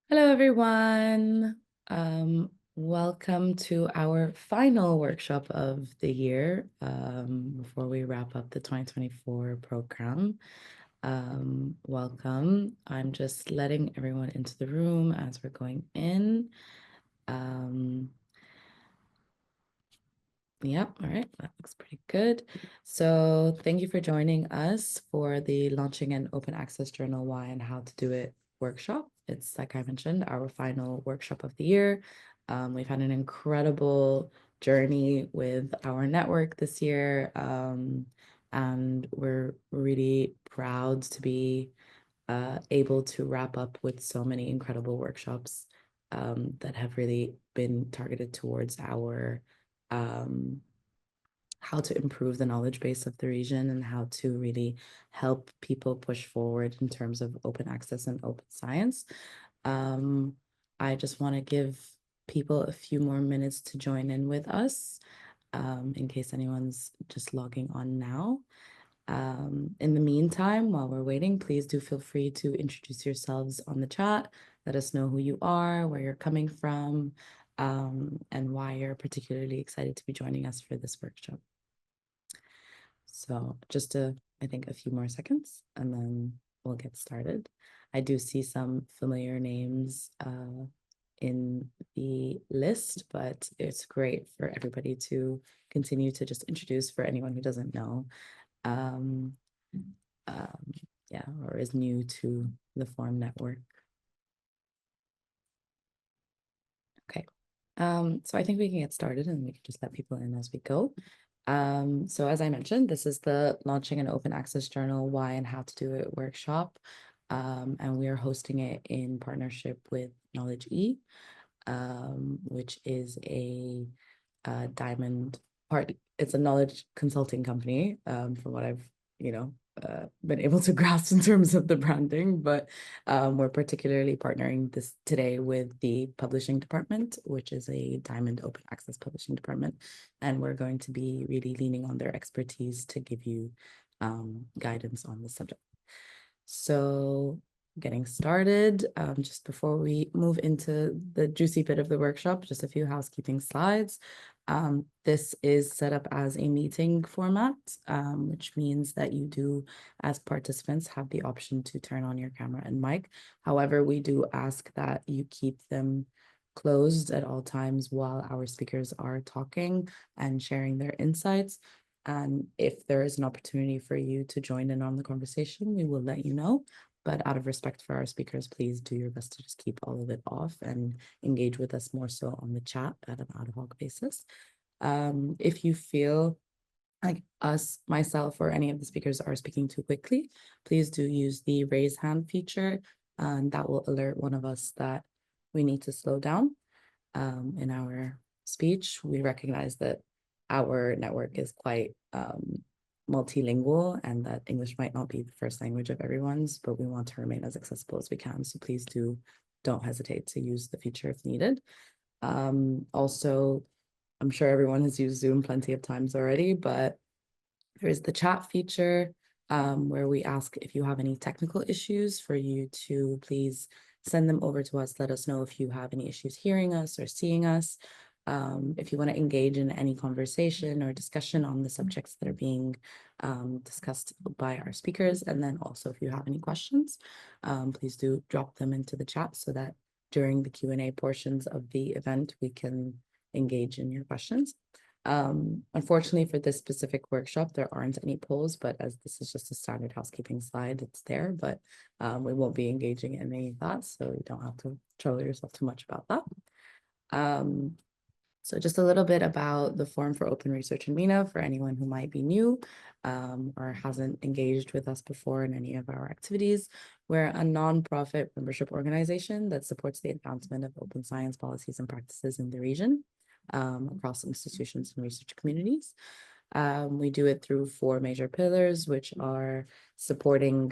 Hello, everyone. Welcome to our final workshop of the year before we wrap up the 2024 program. Welcome. I'm just letting everyone into the room as we're going in. Yep, all right, that looks pretty good. So thank you for joining us for the Launching an Open Access Journal Why and How to Do It workshop. It's, like I mentioned, our final workshop of the year. We've had an incredible journey with our network this year, and we're really proud to be able to wrap up with so many incredible workshops that have really been targeted towards our how to improve the knowledge base of the region and how to really help people push forward in terms of open access and open science. I just want to give people a few more minutes to join in with us in case anyone's just logging on now. In the meantime, while we're waiting, please do feel free to introduce yourselves on the chat. Let us know who you are, where you're coming from, and why you're particularly excited to be joining us for this workshop. So just I think a few more seconds and then we'll get started. I do see some familiar names in the list, but it's great for everybody to continue to just introduce for anyone who doesn't know. Um, yeah, or is new to the Forum network. Okay. So I think we can get started and we can just let people in as we go. So as I mentioned, this is the Launching an Open Access Journal, Why and How to Do It workshop. And we are hosting it in partnership with Knowledge E, which is a diamond part. It's a knowledge consulting company, from what I've, been able to grasp in terms of the branding, but we're particularly partnering this today with the publishing department, which is a diamond open access publishing department. And we're going to be really leaning on their expertise to give you guidance on the subject. So getting started, just before we move into the juicy bit of the workshop, just a few housekeeping slides. This is set up as a meeting format, which means that you do, as participants, have the option to turn on your camera and mic. However, we do ask that you keep them closed at all times while our speakers are talking and sharing their insights. And if there is an opportunity for you to join in on the conversation, we will let you know. But out of respect for our speakers, please do your best to just keep all of it off and engage with us more so on the chat at an ad hoc basis. If you feel like us, myself, or any of the speakers are speaking too quickly, please do use the raise hand feature, and that will alert one of us that we need to slow down in our speech. We recognize that our network is quite multilingual and that English might not be the first language of everyone's, but we want to remain as accessible as we can. So please don't hesitate to use the feature if needed. Also, I'm sure everyone has used Zoom plenty of times already, but there's the chat feature where we ask if you have any technical issues for you to please send them over to us. Let us know if you have any issues hearing us or seeing us. If you want to engage in any conversation or discussion on the subjects that are being discussed by our speakers. And then also if you have any questions, please do drop them into the chat so that during the Q&A portions of the event, we can engage in your questions. Unfortunately for this specific workshop, there aren't any polls, but as this is just a standard housekeeping slide, it's there, but we won't be engaging in any of that, so you don't have to trouble yourself too much about that. So just a little bit about the Forum for Open Research in MENA for anyone who might be new or hasn't engaged with us before in any of our activities. We're a nonprofit membership organization that supports the advancement of open science policies and practices in the region across institutions and research communities. We do it through four major pillars, which are supporting,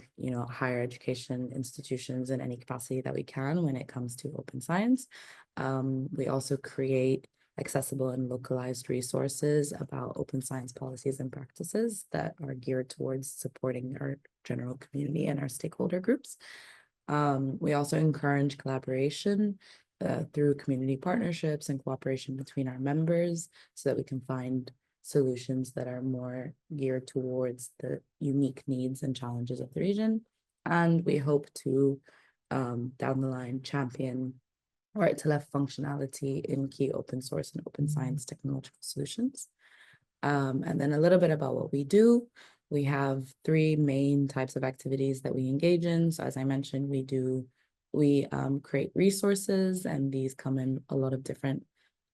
higher education institutions in any capacity that we can when it comes to open science. We also create accessible and localized resources about open science policies and practices that are geared towards supporting our general community and our stakeholder groups. We also encourage collaboration through community partnerships and cooperation between our members so that we can find solutions that are more geared towards the unique needs and challenges of the region. And we hope to, down the line, champion right to left functionality in key open source and open science technological solutions. And then a little bit about what we do. We have three main types of activities that we engage in. So as I mentioned, we create resources, and these come in a lot of different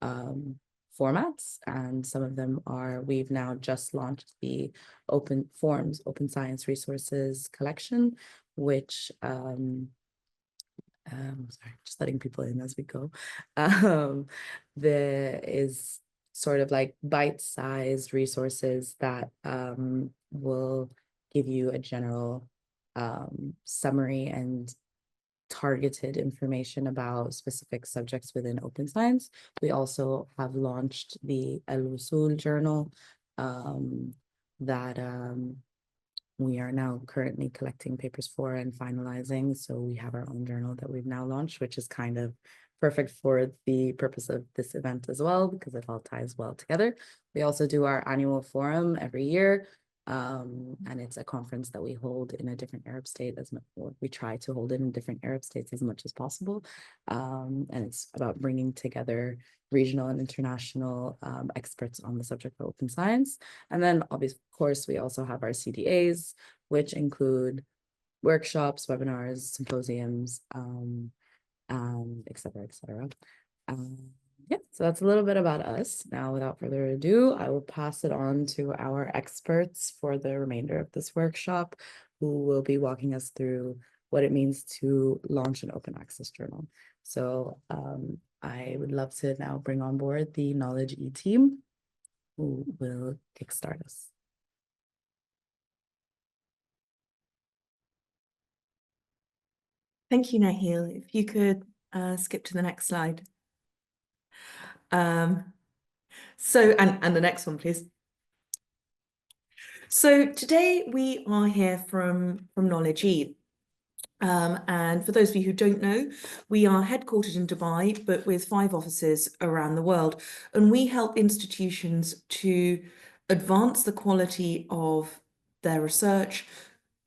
formats. And some of them are, we've now just launched the Open Forms, Open Science Resources Collection, which sorry, just letting people in as we go. There is sort of like bite-sized resources that will give you a general summary and targeted information about specific subjects within open science. We also have launched the El Usul journal that we are now currently collecting papers for and finalizing. So we have our own journal that we've now launched, which is kind of perfect for the purpose of this event as well, because it all ties well together. We also do our annual forum every year. And it's a conference that we hold in a different Arab state, or we try to hold it in different Arab states as much as possible. And it's about bringing together regional and international experts on the subject of open science. And then, of course, we also have our CDAs, which include workshops, webinars, symposiums, et cetera, et cetera. Yeah, so that's a little bit about us. Now, without further ado, I will pass it on to our experts for the remainder of this workshop, who will be walking us through what it means to launch an open access journal. So I would love to now bring on board the Knowledge E team, who will kickstart us. Thank you, Nahil. If you could skip to the next slide. And the next one, please. So today we are here from Knowledge E. And for those of you who don't know, we are headquartered in Dubai, but with 5 offices around the world. And we help institutions to advance the quality of their research,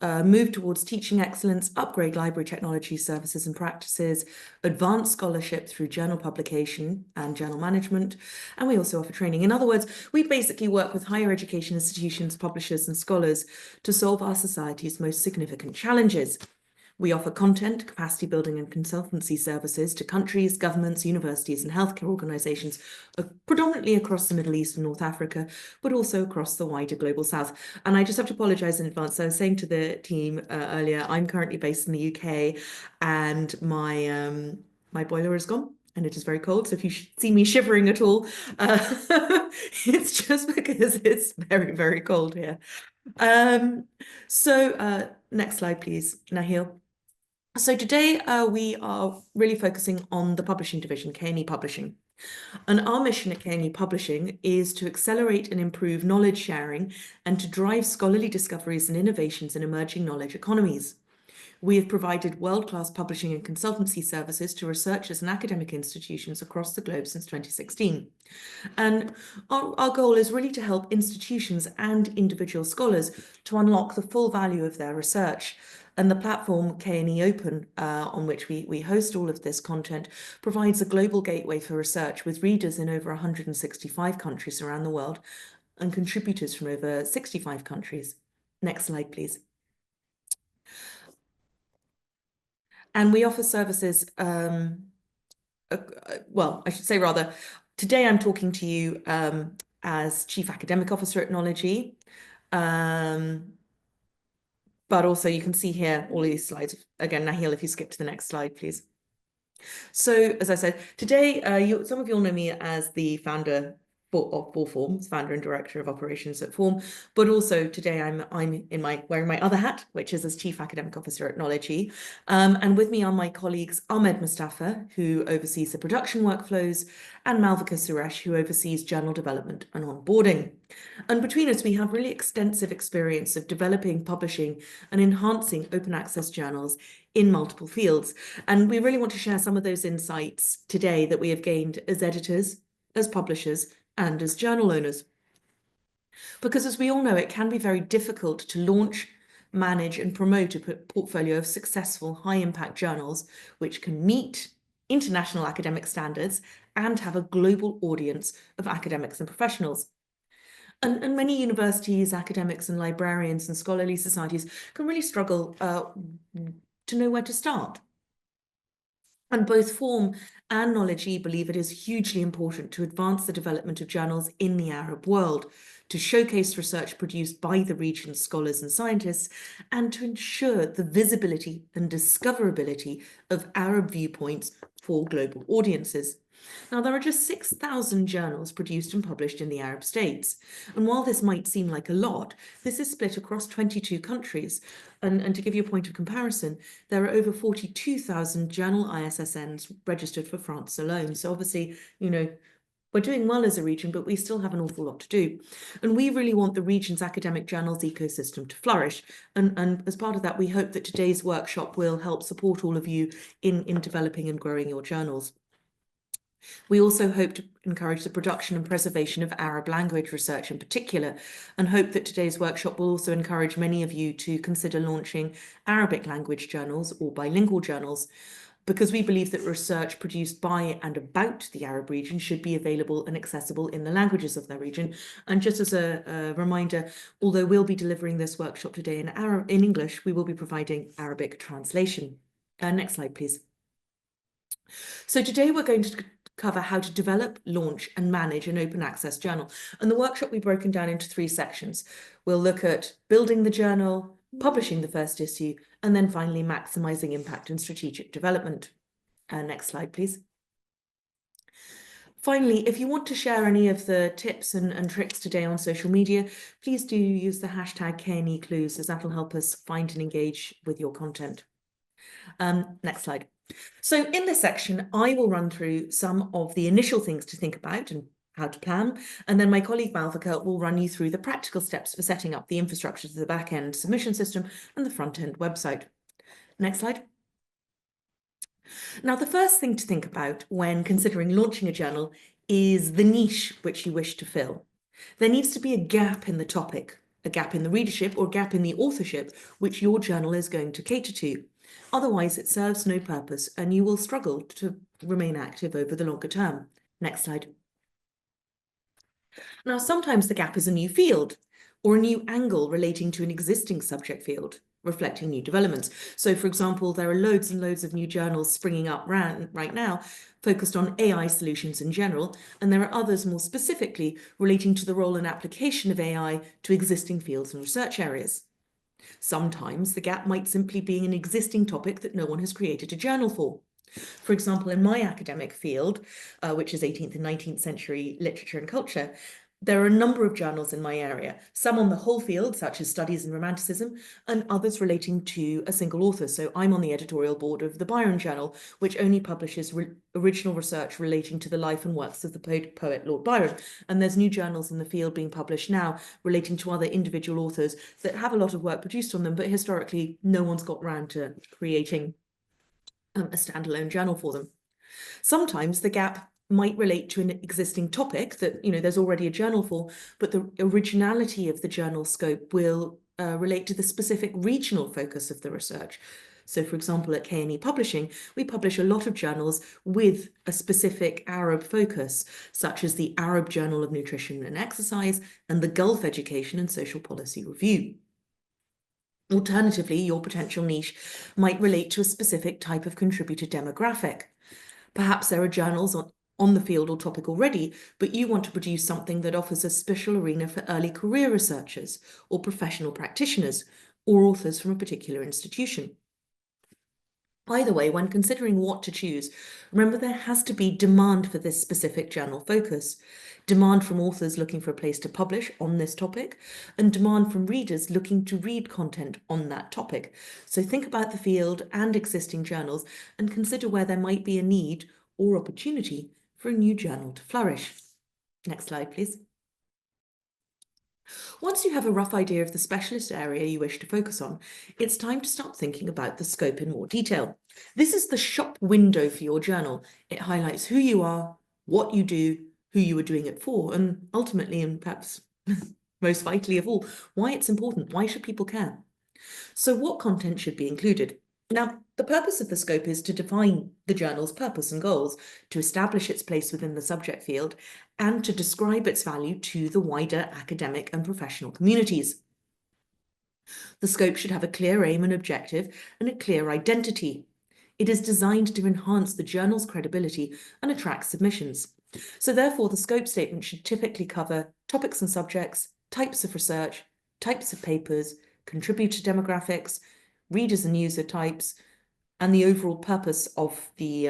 move towards teaching excellence, upgrade library technology services and practices, advance scholarship through journal publication and journal management, and we also offer training. In other words, we basically work with higher education institutions, publishers and scholars to solve our society's most significant challenges. We offer content, capacity building and consultancy services to countries, governments, universities and healthcare organisations, predominantly across the Middle East and North Africa, but also across the wider global south. And I just have to apologise in advance. I was saying to the team earlier, I'm currently based in the UK, and my boiler is gone and it is very cold. So if you see me shivering at all, it's just because it's very, very cold here. Next slide, please, Nahil. So today we are really focusing on the publishing division, K&E Publishing. And our mission at K&E Publishing is to accelerate and improve knowledge sharing and to drive scholarly discoveries and innovations in emerging knowledge economies. We have provided world-class publishing and consultancy services to researchers and academic institutions across the globe since 2016. And our goal is really to help institutions and individual scholars to unlock the full value of their research. And the platform K&E Open, on which we host all of this content, provides a global gateway for research with readers in over 165 countries around the world and contributors from over 65 countries. Next slide, please. And we offer services, well, I should say rather, today I'm talking to you as Chief Academic Officer at Knowledge E. But also you can see here all of these slides. Again, Nahil, if you skip to the next slide, please. So as I said, today, some of you will know me as the founder of Form, founder and director of operations at Form, but also today I'm wearing my other hat, which is as Chief Academic Officer at Knowledge E. And with me are my colleagues Ahmed Mustafa, who oversees the production workflows, and Malvika Suresh, who oversees journal development and onboarding. And between us, we have really extensive experience of developing, publishing, and enhancing open access journals in multiple fields. And we really want to share some of those insights today that we have gained as editors, as publishers, and as journal owners. Because as we all know, it can be very difficult to launch, manage, and promote a portfolio of successful, high-impact journals which can meet international academic standards and have a global audience of academics and professionals. And many universities, academics, and librarians and scholarly societies can really struggle to know where to start. And both Form and Knowledge E believe it is hugely important to advance the development of journals in the Arab world, to showcase research produced by the region's scholars and scientists, and to ensure the visibility and discoverability of Arab viewpoints for global audiences. Now, there are just 6,000 journals produced and published in the Arab states. And while this might seem like a lot, this is split across 22 countries. And to give you a point of comparison, there are over 42,000 journal ISSNs registered for France alone. So obviously, we're doing well as a region, but we still have an awful lot to do. And we really want the region's academic journals ecosystem to flourish. And as part of that, we hope that today's workshop will help support all of you in developing and growing your journals. We also hope to encourage the production and preservation of Arab language research in particular, and hope that today's workshop will also encourage many of you to consider launching Arabic language journals or bilingual journals, because we believe that research produced by and about the Arab region should be available and accessible in the languages of their region. And just as a reminder, although we'll be delivering this workshop today in English, we will be providing Arabic translation. Next slide, please. So today we're going to cover how to develop, launch, and manage an open access journal. And the workshop will be broken down into 3 sections. We'll look at building the journal, publishing the first issue, and then finally maximizing impact and strategic development. Next slide, please. Finally, if you want to share any of the tips and tricks today on social media, please do use the hashtag KNE Clues, as that'll help us find and engage with your content. Next slide. So in this section, I will run through some of the initial things to think about and how to plan, and then my colleague Malvika will run you through the practical steps for setting up the infrastructure to the back-end submission system and the front-end website. Next slide. Now, the first thing to think about when considering launching a journal is the niche which you wish to fill. There needs to be a gap in the topic, a gap in the readership or gap in the authorship which your journal is going to cater to. Otherwise, it serves no purpose and you will struggle to remain active over the longer term. Next slide. Now, sometimes the gap is a new field or a new angle relating to an existing subject field, reflecting new developments. So, for example, there are loads and loads of new journals springing up right now focused on AI solutions in general, and there are others more specifically relating to the role and application of AI to existing fields and research areas. Sometimes the gap might simply be an existing topic that no one has created a journal for. For example, in my academic field, which is 18th and 19th century literature and culture, there are a number of journals in my area, some on the whole field, such as studies in romanticism, and others relating to a single author. So I'm on the editorial board of the Byron Journal, which only publishes original research relating to the life and works of the poet Lord Byron. And there's new journals in the field being published now relating to other individual authors that have a lot of work produced on them, but historically no one's got around to creating a standalone journal for them. Sometimes the gap might relate to an existing topic that there's already a journal for, but the originality of the journal scope will relate to the specific regional focus of the research. So, for example, at KNE Publishing, we publish a lot of journals with a specific Arab focus, such as the Arab Journal of Nutrition and Exercise and the Gulf Education and Social Policy Review. Alternatively, your potential niche might relate to a specific type of contributor demographic. Perhaps there are journals on the field or topic already, but you want to produce something that offers a special arena for early career researchers or professional practitioners or authors from a particular institution. Either way, when considering what to choose, remember there has to be demand for this specific journal focus, demand from authors looking for a place to publish on this topic, and demand from readers looking to read content on that topic. So think about the field and existing journals and consider where there might be a need or opportunity for a new journal to flourish. Next slide, please. Once you have a rough idea of the specialist area you wish to focus on, it's time to start thinking about the scope in more detail. This is the shop window for your journal. It highlights who you are, what you do, who you are doing it for, and ultimately, and perhaps most vitally of all, why it's important. Why should people care? So what content should be included? Now, the purpose of the scope is to define the journal's purpose and goals, to establish its place within the subject field, and to describe its value to the wider academic and professional communities. The scope should have a clear aim and objective and a clear identity. It is designed to enhance the journal's credibility and attract submissions. So therefore, the scope statement should typically cover topics and subjects, types of research, types of papers, contributor demographics, readers and user types, and the overall purpose of the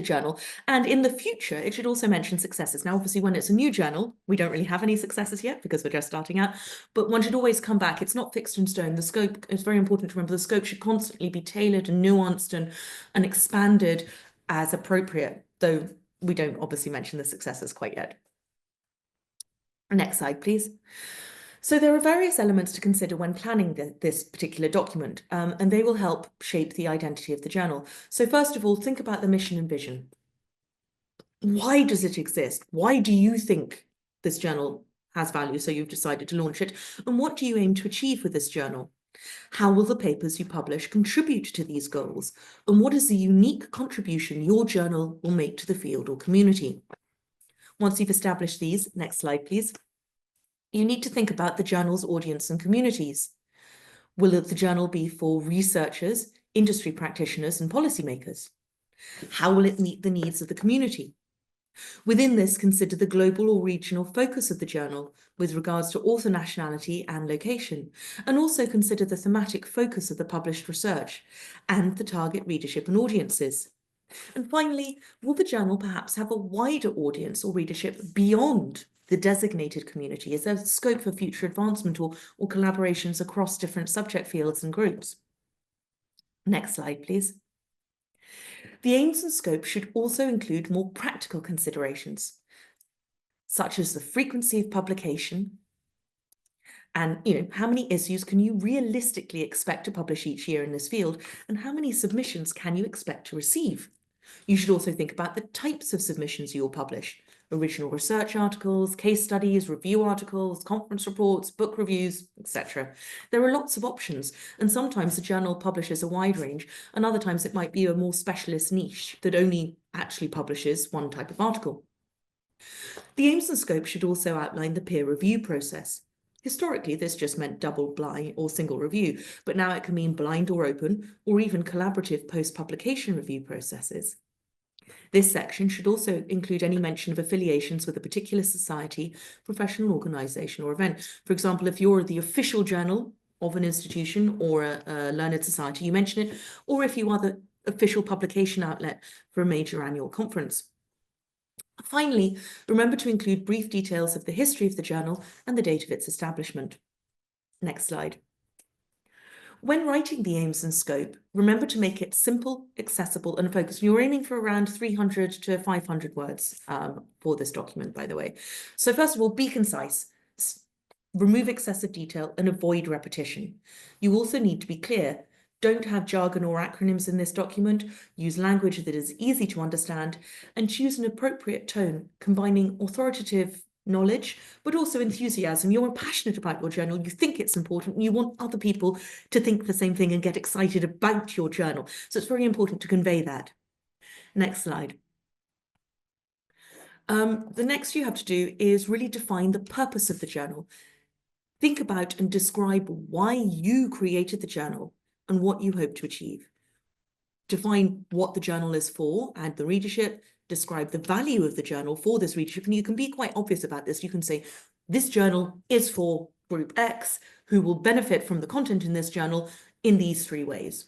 journal. And in the future, it should also mention successes. Now, obviously, when it's a new journal, we don't really have any successes yet because we're just starting out, but one should always come back. It's not fixed in stone. The scope, it's very important to remember, the scope should constantly be tailored and nuanced and expanded as appropriate, though we don't obviously mention the successes quite yet. Next slide, please. So there are various elements to consider when planning this particular document, and they will help shape the identity of the journal. So first of all, think about the mission and vision. Why does it exist? Why do you think this journal has value, so you've decided to launch it? And what do you aim to achieve with this journal? How will the papers you publish contribute to these goals? And what is the unique contribution your journal will make to the field or community? Once you've established these, next slide, please. You need to think about the journal's audience and communities. Will the journal be for researchers, industry practitioners, and policymakers? How will it meet the needs of the community? Within this, consider the global or regional focus of the journal with regards to author nationality and location, and also consider the thematic focus of the published research and the target readership and audiences. And finally, will the journal perhaps have a wider audience or readership beyond the designated community? Is there scope for future advancement or collaborations across different subject fields and groups? Next slide, please. The aims and scope should also include more practical considerations, such as the frequency of publication and how many issues can you realistically expect to publish each year in this field, and how many submissions can you expect to receive? You should also think about the types of submissions you'll publish: original research articles, case studies, review articles, conference reports, book reviews, etc. There are lots of options, and sometimes the journal publishes a wide range, and other times it might be a more specialist niche that only actually publishes one type of article. The aims and scope should also outline the peer review process. Historically, this just meant double blind or single review, but now it can mean blind or open, or even collaborative post-publication review processes. This section should also include any mention of affiliations with a particular society, professional organisation or event. For example, if you're the official journal of an institution or a learned society, you mention it, or if you are the official publication outlet for a major annual conference. Finally, remember to include brief details of the history of the journal and the date of its establishment. Next slide. When writing the aims and scope, remember to make it simple, accessible, and focused. You're aiming for around 300 to 500 words for this document, by the way. So first of all, be concise, remove excessive detail, and avoid repetition. You also need to be clear. Don't have jargon or acronyms in this document. Use language that is easy to understand, and choose an appropriate tone, combining authoritative knowledge, but also enthusiasm. You're passionate about your journal, you think it's important, and you want other people to think the same thing and get excited about your journal. So it's very important to convey that. Next slide. The next you have to do is really define the purpose of the journal. Think about and describe why you created the journal and what you hope to achieve. Define what the journal is for and the readership. Describe the value of the journal for this readership. And you can be quite obvious about this. You can say, this journal is for group X, who will benefit from the content in this journal in these 3 ways.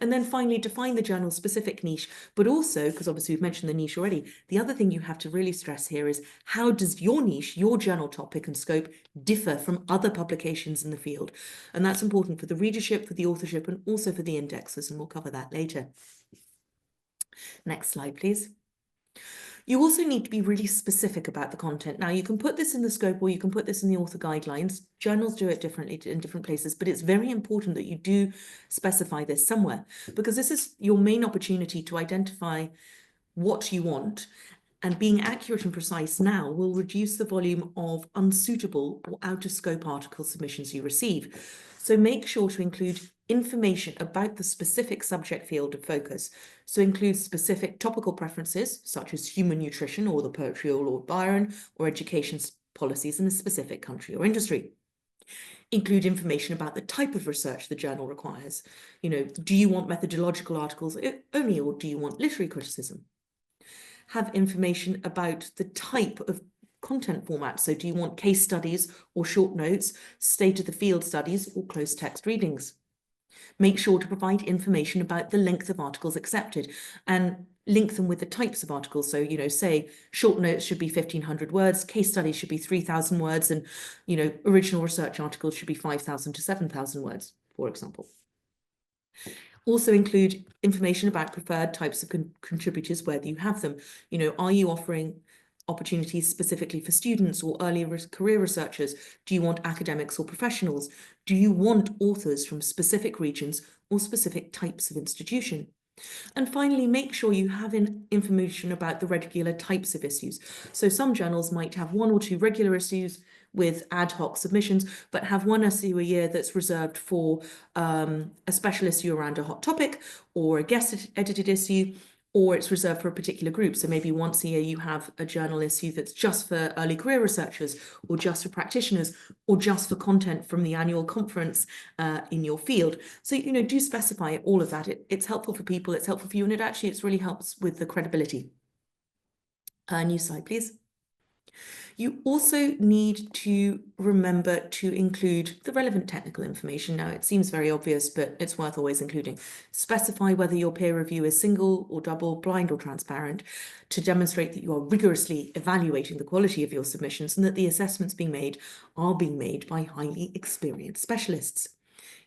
And then finally, define the journal's specific niche, but also, because obviously we've mentioned the niche already, the other thing you have to really stress here is how does your niche, your journal topic and scope differ from other publications in the field? And that's important for the readership, for the authorship, and also for the indexes, and we'll cover that later. Next slide, please. You also need to be really specific about the content. Now, you can put this in the scope or you can put this in the author guidelines. Journals do it differently in different places, but it's very important that you do specify this somewhere, because this is your main opportunity to identify what you want. And being accurate and precise now will reduce the volume of unsuitable or out of scope article submissions you receive. So make sure to include information about the specific subject field of focus. So include specific topical preferences, such as human nutrition or the poetry of Lord Byron, or education policies in a specific country or industry. Include information about the type of research the journal requires. Do you want methodological articles only, or do you want literary criticism? Have information about the type of content format. So do you want case studies or short notes, state of the field studies, or close text readings? Make sure to provide information about the length of articles accepted and link them with the types of articles. So, say short notes should be 1,500 words, case studies should be 3,000 words, and, original research articles should be 5,000 to 7,000 words, for example. Also include information about preferred types of contributors, whether you have them. Are you offering opportunities specifically for students or early career researchers? Do you want academics or professionals? Do you want authors from specific regions or specific types of institution? And finally, make sure you have information about the regular types of issues. So some journals might have 1 or 2 regular issues with ad hoc submissions, but have 1 issue a year that's reserved for a special issue around a hot topic, or a guest edited issue, or it's reserved for a particular group. So maybe once a year you have a journal issue that's just for early career researchers, or just for practitioners, or just for content from the annual conference in your field. So, do specify all of that. It's helpful for people, it's helpful for you, and it really helps with the credibility. New slide, please. You also need to remember to include the relevant technical information. Now, it seems very obvious, but it's worth always including. Specify whether your peer review is single or double, blind or transparent, to demonstrate that you are rigorously evaluating the quality of your submissions and that the assessments are being made by highly experienced specialists.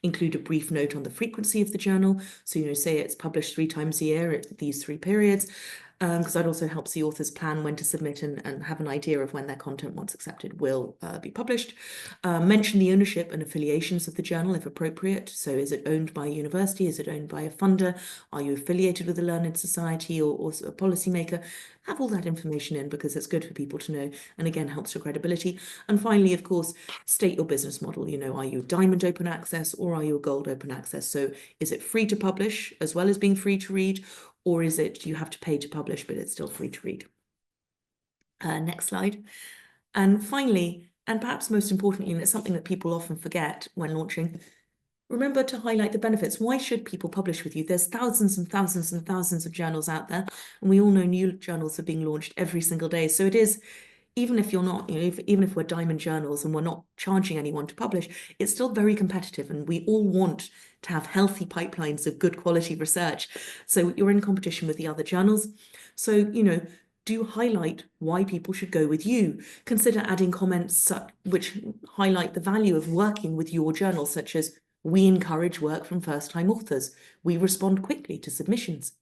Include a brief note on the frequency of the journal. So, say it's published 3 times a year at these 3 periods, because that also helps the authors plan when to submit and have an idea of when their content, once accepted, will be published. Mention the ownership and affiliations of the journal if appropriate. So is it owned by a university? Is it owned by a funder? Are you affiliated with a learned society or a policymaker? Have all that information in, because it's good for people to know, and again helps your credibility. And finally, of course, state your business model. Are you diamond open access or are you a gold open access? So is it free to publish as well as being free to read, or is it you have to pay to publish but it's still free to read? Next slide. And finally, and perhaps most importantly, and it's something that people often forget when launching, remember to highlight the benefits. Why should people publish with you? There's thousands and thousands and thousands of journals out there, and we all know new journals are being launched every single day. So it is, even if you're not, even if we're diamond journals and we're not charging anyone to publish, it's still very competitive, and we all want to have healthy pipelines of good quality research. So you're in competition with the other journals. So, do highlight why people should go with you. Consider adding comments which highlight the value of working with your journal, such as, we encourage work from first-time authors. We respond quickly to submissions.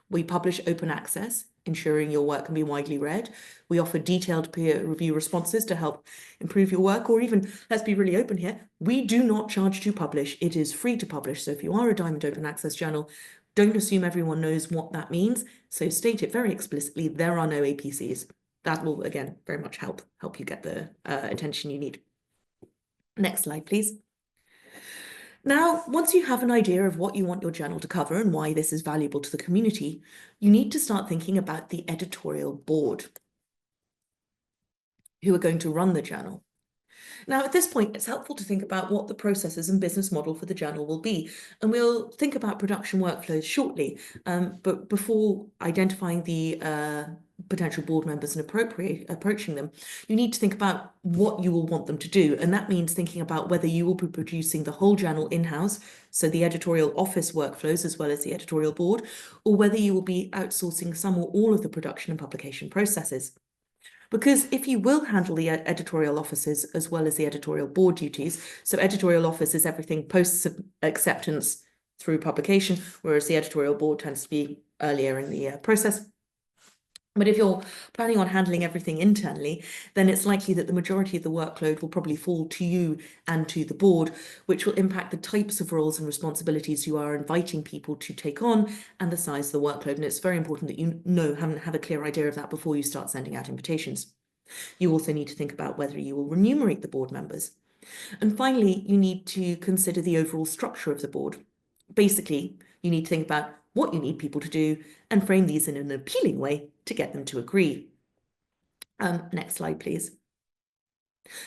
We publish open access, ensuring your work can be widely read. We offer detailed peer review responses to help improve your work, or even, let's be really open here, we do not charge to publish. It is free to publish. So if you are a Diamond Open Access journal, don't assume everyone knows what that means. So state it very explicitly. There are no APCs. That will, again, very much help you get the attention you need. Next slide, please. Now, once you have an idea of what you want your journal to cover and why this is valuable to the community, you need to start thinking about the editorial board, who are going to run the journal. Now, at this point, it's helpful to think about what the processes and business model for the journal will be. And we'll think about production workflows shortly. But before identifying the potential board members and approaching them, you need to think about what you will want them to do. And that means thinking about whether you will be producing the whole journal in-house, so the editorial office workflows as well as the editorial board, or whether you will be outsourcing some or all of the production and publication processes. Because if you will handle the editorial offices as well as the editorial board duties, so editorial office is everything post-acceptance through publication, whereas the editorial board tends to be earlier in the process. But if you're planning on handling everything internally, then it's likely that the majority of the workload will probably fall to you and to the board, which will impact the types of roles and responsibilities you are inviting people to take on and the size of the workload. And it's very important that you have a clear idea of that before you start sending out invitations. You also need to think about whether you will remunerate the board members. And finally, you need to consider the overall structure of the board. Basically, you need to think about what you need people to do and frame these in an appealing way to get them to agree. Next slide, please.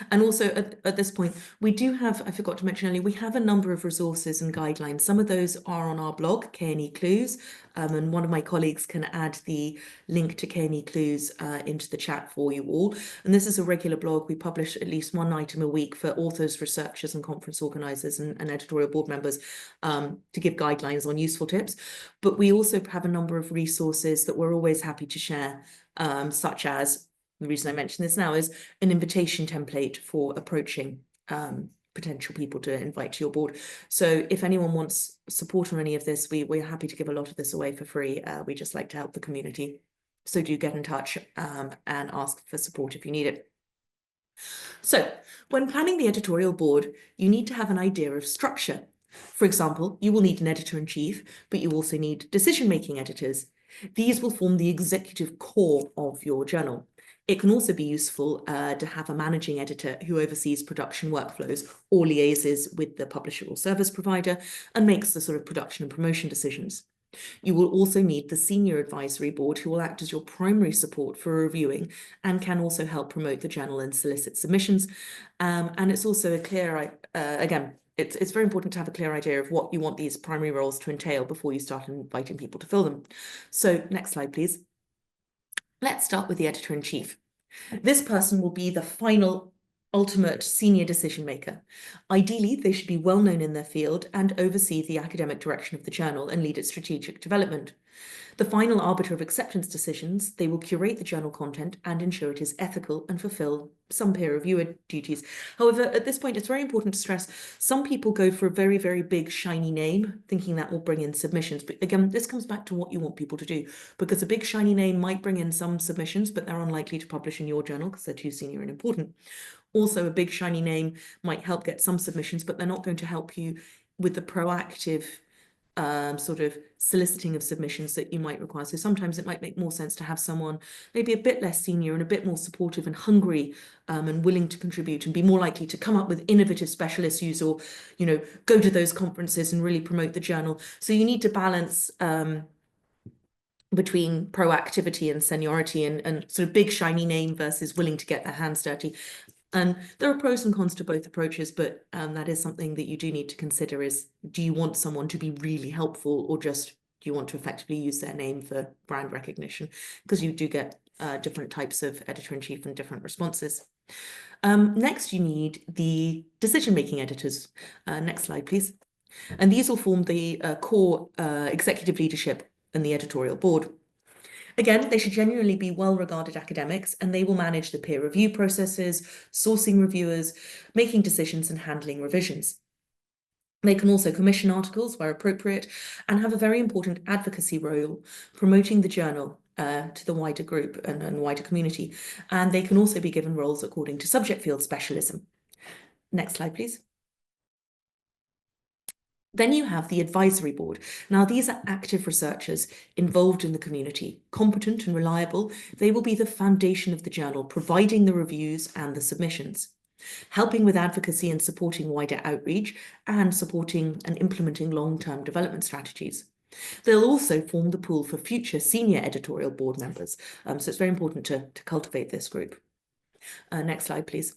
And also at this point, we do have, I forgot to mention earlier, we have a number of resources and guidelines. Some of those are on our blog, K&E Clues, and one of my colleagues can add the link to K&E Clues into the chat for you all. And this is a regular blog. We publish at least one item a week for authors, researchers, and conference organisers and editorial board members to give guidelines on useful tips. But we also have a number of resources that we're always happy to share, such as, the reason I mention this now is an invitation template for approaching potential people to invite to your board. So if anyone wants support on any of this, we're happy to give a lot of this away for free. We just like to help the community. So do get in touch and ask for support if you need it. So when planning the editorial board, you need to have an idea of structure. For example, you will need an editor-in-chief, but you also need decision-making editors. These will form the executive core of your journal. It can also be useful to have a managing editor who oversees production workflows or liaises with the publisher or service provider and makes the sort of production and promotion decisions. You will also need the senior advisory board who will act as your primary support for reviewing and can also help promote the journal and solicit submissions. And it's also a clear, again, it's very important to have a clear idea of what you want these primary roles to entail before you start inviting people to fill them. So next slide, please. Let's start with the editor-in-chief. This person will be the final ultimate senior decision maker. Ideally, they should be well known in their field and oversee the academic direction of the journal and lead its strategic development. The final arbiter of acceptance decisions, they will curate the journal content and ensure it is ethical and fulfill some peer reviewer duties. However, at this point, it's very important to stress some people go for a very, very big, shiny name, thinking that will bring in submissions. But again, this comes back to what you want people to do, because a big, shiny name might bring in some submissions, but they're unlikely to publish in your journal because they're too senior and important. Also, a big, shiny name might help get some submissions, but they're not going to help you with the proactive sort of soliciting of submissions that you might require. So sometimes it might make more sense to have someone maybe a bit less senior and a bit more supportive and hungry and willing to contribute and be more likely to come up with innovative special issues or, go to those conferences and really promote the journal. So you need to balance between proactivity and seniority and sort of big shiny name versus willing to get their hands dirty. And there are pros and cons to both approaches, but that is something that you do need to consider is, do you want someone to be really helpful or just do you want to effectively use their name for brand recognition? Because you do get different types of editor-in-chief and different responses. Next, you need the decision-making editors. Next slide, please. And these will form the core executive leadership and the editorial board. Again, they should genuinely be well-regarded academics, and they will manage the peer review processes, sourcing reviewers, making decisions and handling revisions. They can also commission articles where appropriate and have a very important advocacy role, promoting the journal to the wider group and wider community. And they can also be given roles according to subject field specialism. Next slide, please. Then you have the advisory board. Now, these are active researchers involved in the community, competent and reliable. They will be the foundation of the journal, providing the reviews and the submissions, helping with advocacy and supporting wider outreach, and supporting and implementing long-term development strategies. They'll also form the pool for future senior editorial board members. So it's very important to cultivate this group. Next slide, please.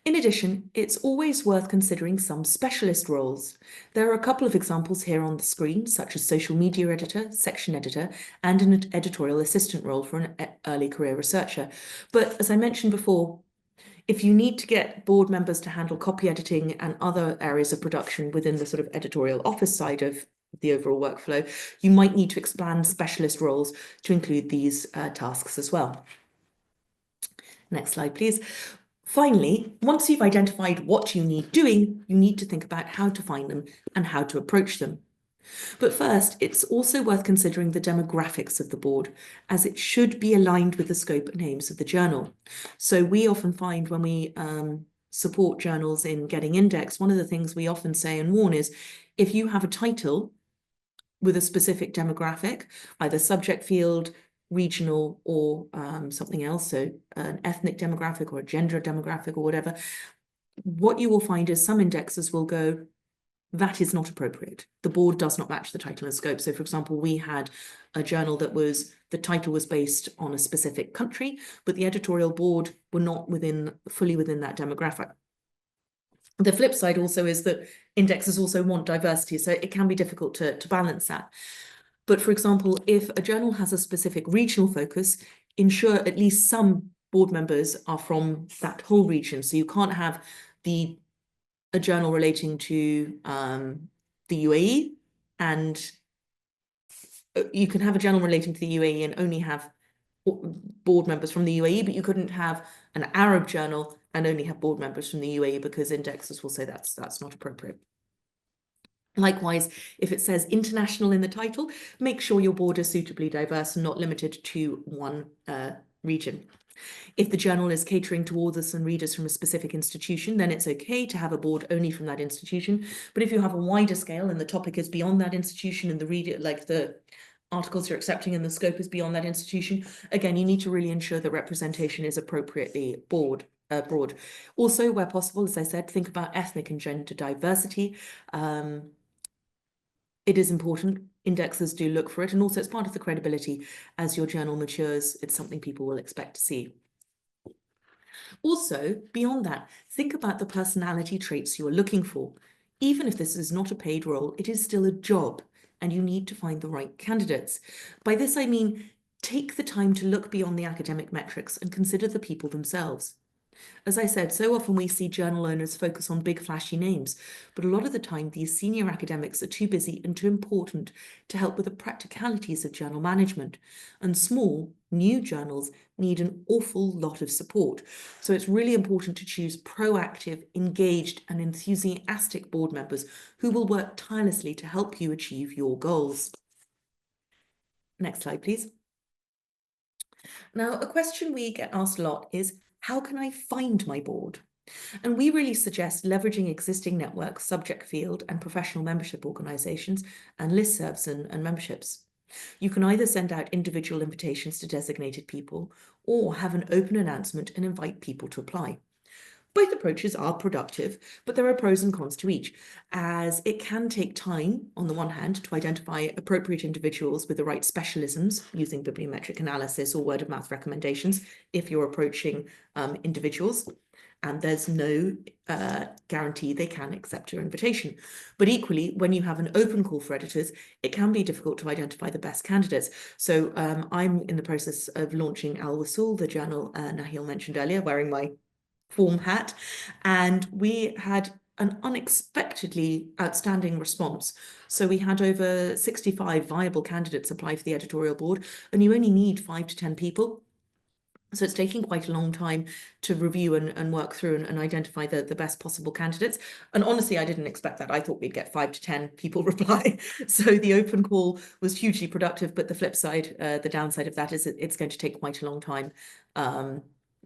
In addition, it's always worth considering some specialist roles. There are a couple of examples here on the screen, such as social media editor, section editor, and an editorial assistant role for an early career researcher. But as I mentioned before, if you need to get board members to handle copy editing and other areas of production within the sort of editorial office side of the overall workflow, you might need to expand specialist roles to include these tasks as well. Next slide, please. Finally, once you've identified what you need doing, you need to think about how to find them and how to approach them. But first, it's also worth considering the demographics of the board, as it should be aligned with the scope and aims of the journal. So we often find when we support journals in getting indexed, one of the things we often say and warn is, if you have a title with a specific demographic, either subject field, regional, or something else, so an ethnic demographic or a gender demographic or whatever, what you will find is some indexers will go, that is not appropriate. The board does not match the title and scope. So for example, we had a journal that the title was based on a specific country, but the editorial board were not fully within that demographic. The flip side also is that indexers also want diversity, so it can be difficult to balance that. But for example, if a journal has a specific regional focus, ensure at least some board members are from that whole region. So you can't have a journal relating to the UAE, and you can have a journal relating to the UAE and only have board members from the UAE, but you couldn't have an Arab journal and only have board members from the UAE, because indexers will say that's not appropriate. Likewise, if it says international in the title, make sure your board is suitably diverse and not limited to one region. If the journal is catering to authors and readers from a specific institution, then it's okay to have a board only from that institution. But if you have a wider scale and the topic is beyond that institution and the reader, like the articles you're accepting and the scope is beyond that institution, again, you need to really ensure that representation is appropriately broad. Also, where possible, as I said, think about ethnic and gender diversity. It is important. Indexers do look for it, and also it's part of the credibility. As your journal matures, it's something people will expect to see. Also, beyond that, think about the personality traits you're looking for. Even if this is not a paid role, it is still a job, and you need to find the right candidates. By this, I mean, take the time to look beyond the academic metrics and consider the people themselves. As I said, so often we see journal owners focus on big flashy names, but a lot of the time these senior academics are too busy and too important to help with the practicalities of journal management. And small, new journals need an awful lot of support. So it's really important to choose proactive, engaged, and enthusiastic board members who will work tirelessly to help you achieve your goals. Next slide, please. Now, a question we get asked a lot is, how can I find my board? And we really suggest leveraging existing networks, subject field, and professional membership organizations, and listservs and memberships. You can either send out individual invitations to designated people, or have an open announcement and invite people to apply. Both approaches are productive, but there are pros and cons to each, as it can take time, on the one hand, to identify appropriate individuals with the right specialisms using bibliometric analysis or word of mouth recommendations if you're approaching individuals, and there's no guarantee they can accept your invitation. But equally, when you have an open call for editors, it can be difficult to identify the best candidates. So I'm in the process of launching Al Wasul, the journal Nahil mentioned earlier, wearing my form hat, and we had an unexpectedly outstanding response. So we had over 65 viable candidates apply for the editorial board, and you only need 5 to 10 people. So it's taking quite a long time to review and work through and identify the best possible candidates. And honestly, I didn't expect that. I thought we'd get 5 to 10 people reply. So the open call was hugely productive, but the flip side, the downside of that is it's going to take quite a long time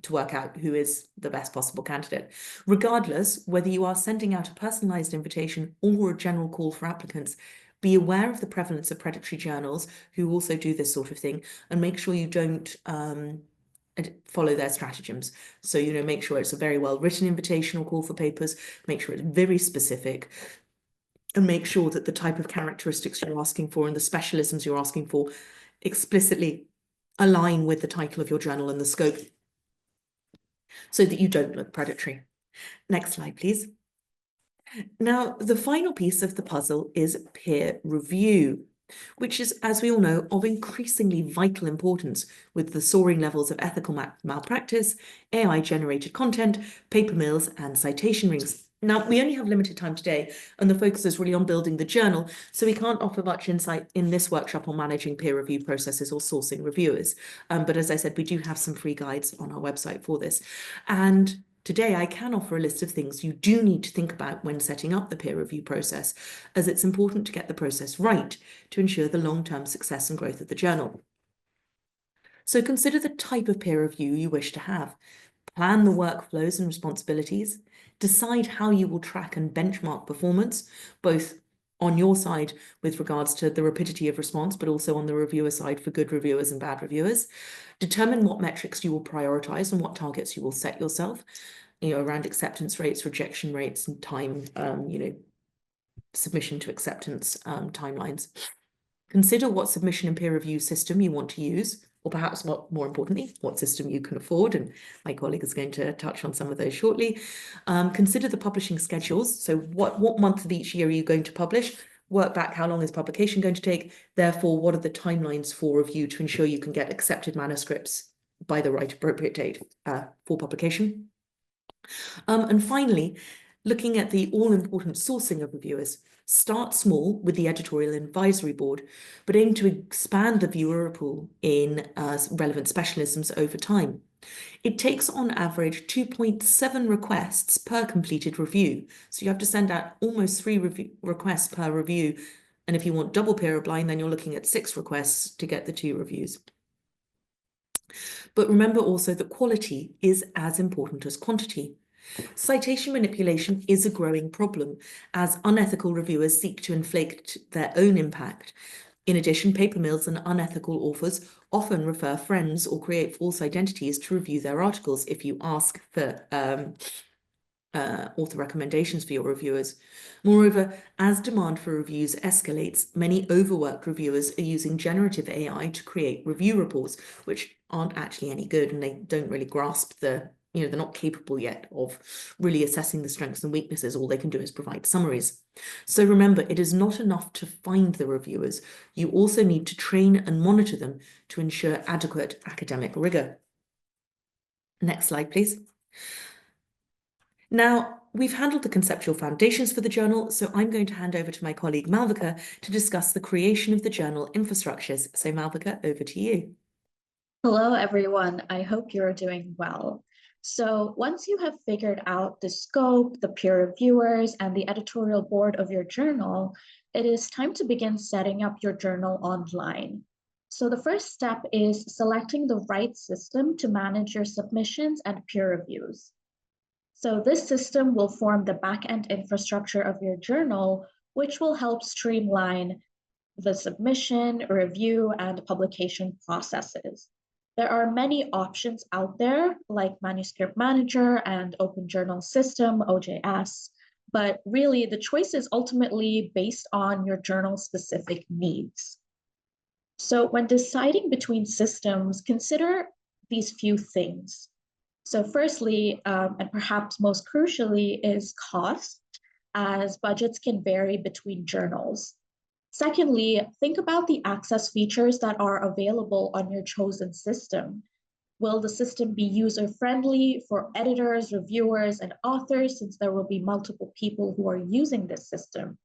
to work out who is the best possible candidate. Regardless, whether you are sending out a personalized invitation or a general call for applicants, be aware of the prevalence of predatory journals who also do this sort of thing, and make sure you don't follow their stratagems. So, make sure it's a very well written invitation or call for papers, make sure it's very specific, and make sure that the type of characteristics you're asking for and the specialisms you're asking for explicitly align with the title of your journal and the scope, so that you don't look predatory. Next slide, please. Now, the final piece of the puzzle is peer review, which is, as we all know, of increasingly vital importance with the soaring levels of ethical malpractice, AI-generated content, paper mills, and citation rings. Now, we only have limited time today, and the focus is really on building the journal, so we can't offer much insight in this workshop on managing peer review processes or sourcing reviewers. But as I said, we do have some free guides on our website for this. And Today, I can offer a list of things you do need to think about when setting up the peer review process, as it's important to get the process right to ensure the long-term success and growth of the journal. So consider the type of peer review you wish to have. Plan the workflows and responsibilities. Decide how you will track and benchmark performance, both on your side with regards to the rapidity of response, but also on the reviewer side for good reviewers and bad reviewers. Determine what metrics you will prioritize and what targets you will set yourself, around acceptance rates, rejection rates, and time, submission to acceptance timelines. Consider what submission and peer review system you want to use, or perhaps more importantly, what system you can afford. And my colleague is going to touch on some of those shortly. Consider the publishing schedules. So what month of each year are you going to publish? Work back how long is publication going to take? Therefore, what are the timelines for review to ensure you can get accepted manuscripts by the right appropriate date for publication? And finally, looking at the all-important sourcing of reviewers. Start small with the editorial advisory board, but aim to expand the viewer pool in relevant specialisms over time. It takes on average 2.7 requests per completed review. So you have to send out almost 3 requests per review. And if you want double peer blind, then you're looking at 6 requests to get the 2 reviews. But remember also that quality is as important as quantity. Citation manipulation is a growing problem as unethical reviewers seek to inflate their own impact. In addition, paper mills and unethical authors often refer friends or create false identities to review their articles if you ask for author recommendations for your reviewers. Moreover, as demand for reviews escalates, many overworked reviewers are using generative AI to create review reports, which aren't actually any good, and they don't really grasp they're not capable yet of really assessing the strengths and weaknesses. All they can do is provide summaries. So remember, it is not enough to find the reviewers. You also need to train and monitor them to ensure adequate academic rigor. Next slide, please. Now, we've handled the conceptual foundations for the journal, so I'm going to hand over to my colleague Malvika to discuss the creation of the journal infrastructures. So Malvika, over to you. Hello, everyone. I hope you're doing well. So once you have figured out the scope, the peer reviewers, and the editorial board of your journal, it is time to begin setting up your journal online. So the first step is selecting the right system to manage your submissions and peer reviews. So this system will form the backend infrastructure of your journal, which will help streamline the submission, review, and publication processes. There are many options out there like Manuscript Manager and Open Journal System, OJS, but really the choice is ultimately based on your journal specific needs. So when deciding between systems, consider these few things. So firstly, and perhaps most crucially, is cost, as budgets can vary between journals. Secondly, think about the access features that are available on your chosen system. Will the system be user-friendly for editors, reviewers, and authors, since there will be multiple people who are using this system?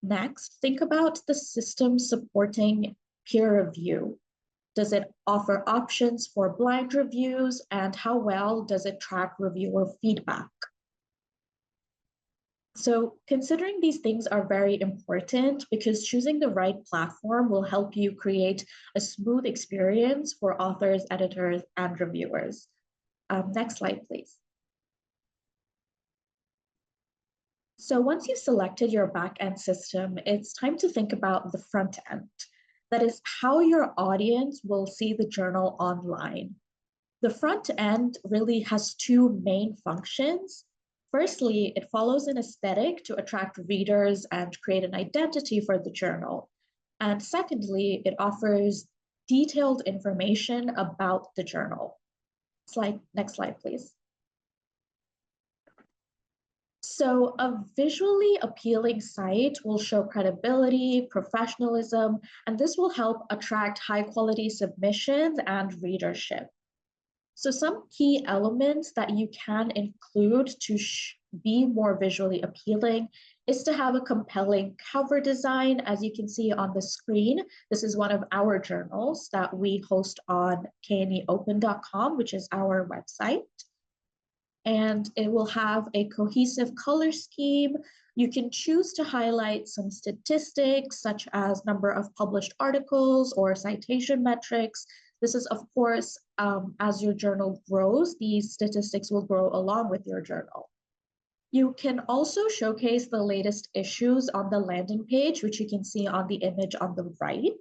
Next, think about the system supporting peer review. Does it offer options for blind reviews, and how well does it track reviewer feedback? So considering these things are very important because choosing the right platform will help you create a smooth experience for authors, editors, and reviewers. Next slide, please. So once you've selected your backend system, it's time to think about the front end. That is how your audience will see the journal online. The front end really has 2 main functions. Firstly, it follows an aesthetic to attract readers and create an identity for the journal. And secondly, it offers detailed information about the journal. Next slide, please. So a visually appealing site will show credibility, professionalism, and this will help attract high quality submissions and readership. So some key elements that you can include to be more visually appealing is to have a compelling cover design. As you can see on the screen, this is one of our journals that we host on kneopen.com, which is our website. and it will have a cohesive color scheme. You can choose to highlight some statistics, such as number of published articles or citation metrics. This is, of course, as your journal grows, these statistics will grow along with your journal. You can also showcase the latest issues on the landing page, which you can see on the image on the right.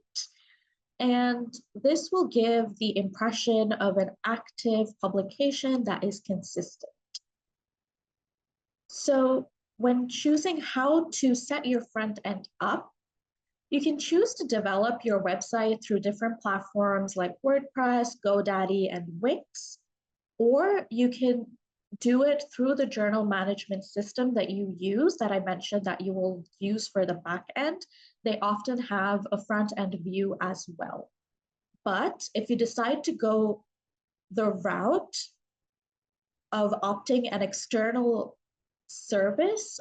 And this will give the impression of an active publication that is consistent. So when choosing how to set your front end up, you can choose to develop your website through different platforms like WordPress, GoDaddy, and Wix, or you can do it through the journal management system that you use, that I mentioned that you will use for the back end. They often have a front end view as well. But if you decide to go the route of opting an external service,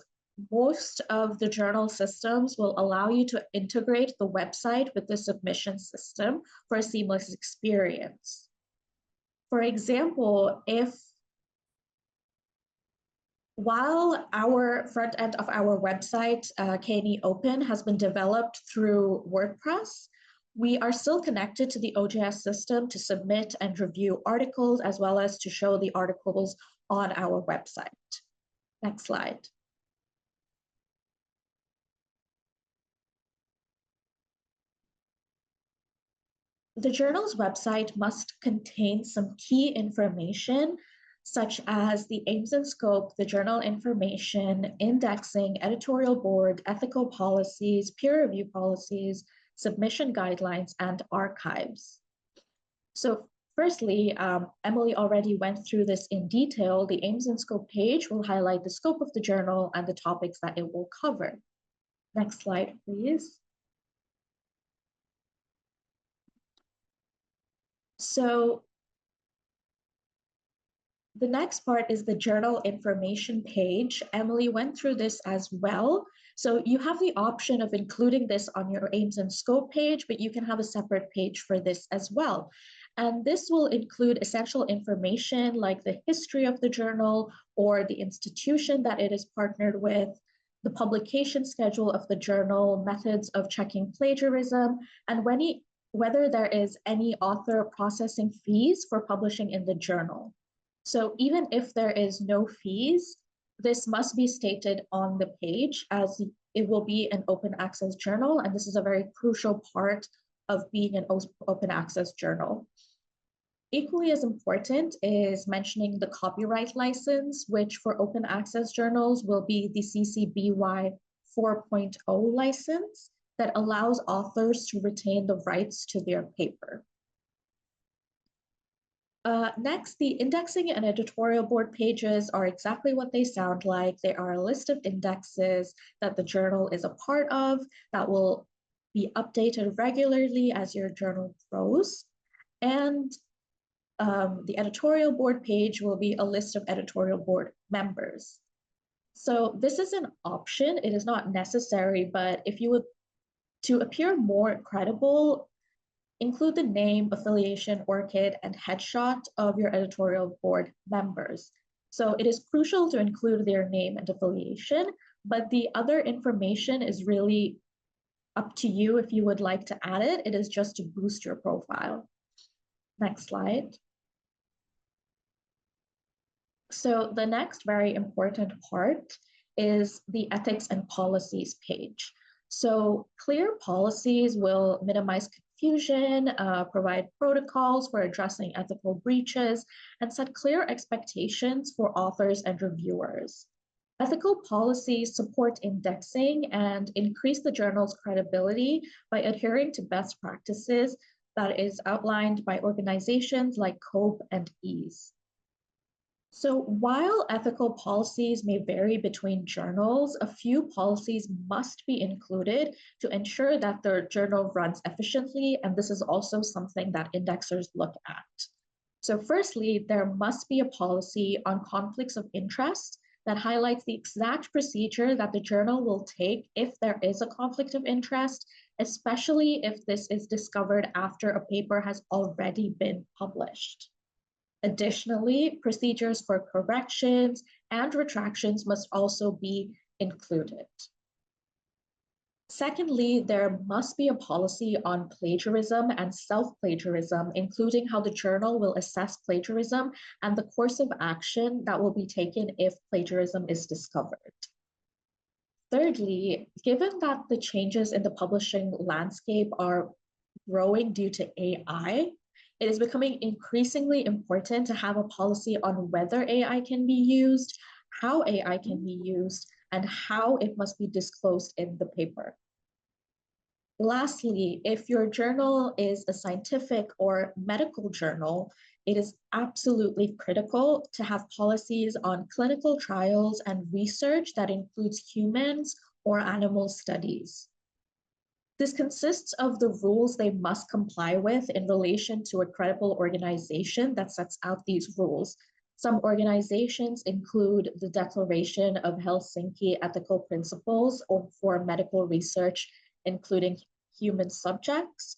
most of the journal systems will allow you to integrate the website with the submission system for a seamless experience. For example, while our front end of our website, KNE Open, has been developed through WordPress, we are still connected to the OJS system to submit and review articles, as well as to show the articles on our website. Next slide. The journal's website must contain some key information, such as the aims and scope, the journal information, indexing, editorial board, ethical policies, peer review policies, submission guidelines, and archives. So firstly, Emily already went through this in detail. The aims and scope page will highlight the scope of the journal and the topics that it will cover. Next slide, please. So the next part is the journal information page. Emily went through this as well. So you have the option of including this on your aims and scope page, but you can have a separate page for this as well. And this will include essential information like the history of the journal or the institution that it is partnered with, the publication schedule of the journal, methods of checking plagiarism, and whether there is any author processing fees for publishing in the journal. So even if there is no fees, this must be stated on the page, as it will be an open access journal, and this is a very crucial part of being an open access journal. Equally as important is mentioning the copyright license, which for open access journals will be the CC BY 4.0 license that allows authors to retain the rights to their paper. Next, the indexing and editorial board pages are exactly what they sound like. They are a list of indexes that the journal is a part of that will be updated regularly as your journal grows. And the editorial board page will be a list of editorial board members. So this is an option. It is not necessary, but if you would, to appear more credible, include the name, affiliation, ORCID, and headshot of your editorial board members. So it is crucial to include their name and affiliation, but the other information is really up to you if you would like to add it. It is just to boost your profile. Next slide. So the next very important part is the ethics and policies page. So clear policies will minimize confusion, provide protocols for addressing ethical breaches, and set clear expectations for authors and reviewers. Ethical policies support indexing and increase the journal's credibility by adhering to best practices that is outlined by organizations like COPE and EASE. So while ethical policies may vary between journals, a few policies must be included to ensure that the journal runs efficiently, and this is also something that indexers look at. So firstly, there must be a policy on conflicts of interest that highlights the exact procedure that the journal will take if there is a conflict of interest, especially if this is discovered after a paper has already been published. Additionally, procedures for corrections and retractions must also be included. Secondly, there must be a policy on plagiarism and self-plagiarism, including how the journal will assess plagiarism and the course of action that will be taken if plagiarism is discovered. Thirdly, given that the changes in the publishing landscape are growing due to AI, it is becoming increasingly important to have a policy on whether AI can be used, how AI can be used, and how it must be disclosed in the paper. Lastly, if your journal is a scientific or medical journal, it is absolutely critical to have policies on clinical trials and research that includes humans or animal studies. This consists of the rules they must comply with in relation to a credible organization that sets out these rules. Some organizations include the Declaration of Helsinki Ethical Principles for medical research, including human subjects,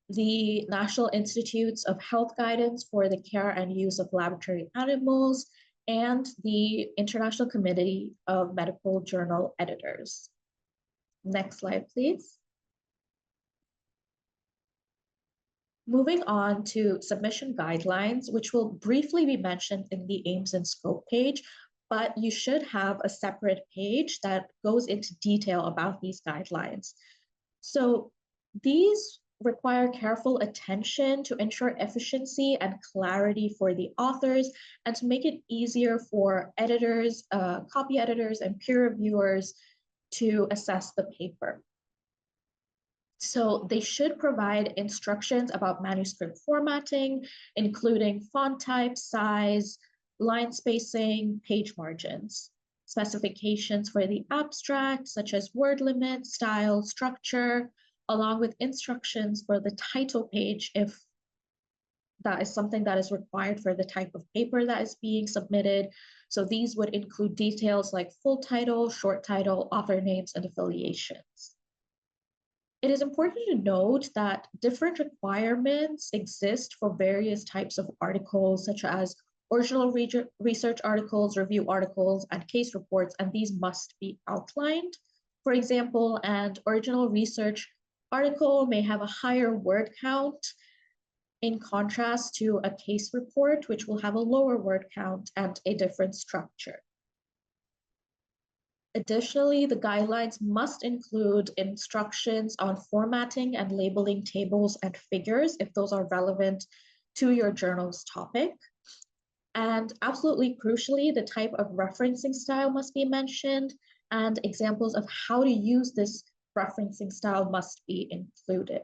the National Institutes of Health Guidance for the Care and Use of Laboratory Animals, and the International Committee of Medical Journal Editors. Next slide, please. Moving on to submission guidelines, which will briefly be mentioned in the aims and scope page, but you should have a separate page that goes into detail about these guidelines. So these require careful attention to ensure efficiency and clarity for the authors and to make it easier for editors, copy editors, and peer reviewers to assess the paper. So they should provide instructions about manuscript formatting, including font type, size, line spacing, page margins, specifications for the abstract, such as word limit, style, structure, along with instructions for the title page if that is something that is required for the type of paper that is being submitted. So these would include details like full title, short title, author names, and affiliations. It is important to note that different requirements exist for various types of articles, such as original research articles, review articles, and case reports, and these must be outlined. For example, an original research article may have a higher word count in contrast to a case report, which will have a lower word count and a different structure. Additionally, the guidelines must include instructions on formatting and labeling tables and figures if those are relevant to your journal's topic. And absolutely crucially, the type of referencing style must be mentioned, and examples of how to use this referencing style must be included.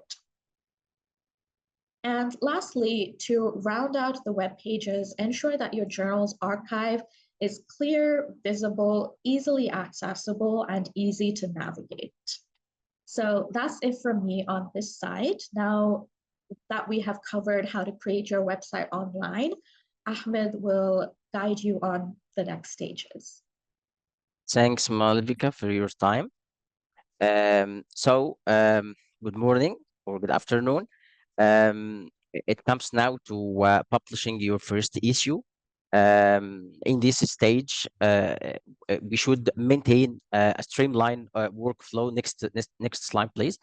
And lastly, to round out the web pages, ensure that your journal's archive is clear, visible, easily accessible, and easy to navigate. So that's it from me on this side. Now that we have covered how to create your website online, Ahmed will guide you on the next stages. Thanks, Malvika, for your time. Good morning or good afternoon. It comes now to publishing your first issue. In this stage, we should maintain a streamlined workflow. Next slide, please.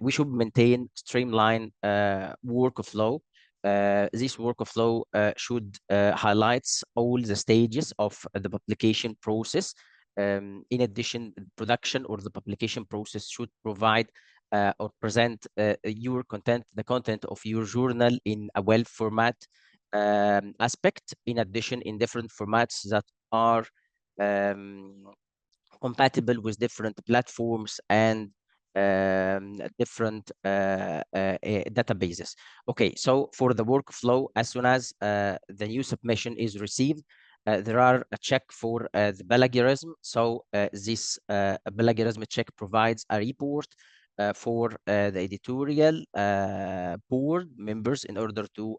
We should maintain streamlined workflow. This workflow should highlights all the stages of the publication process. In addition, production or the publication process should provide or present your content, the content of your journal in a well format aspect. In addition, in different formats that are compatible with different platforms and different databases. Okay, so for the workflow, as soon as the new submission is received, there are a check for the plagiarism. So this plagiarism check provides a report for the editorial board members in order to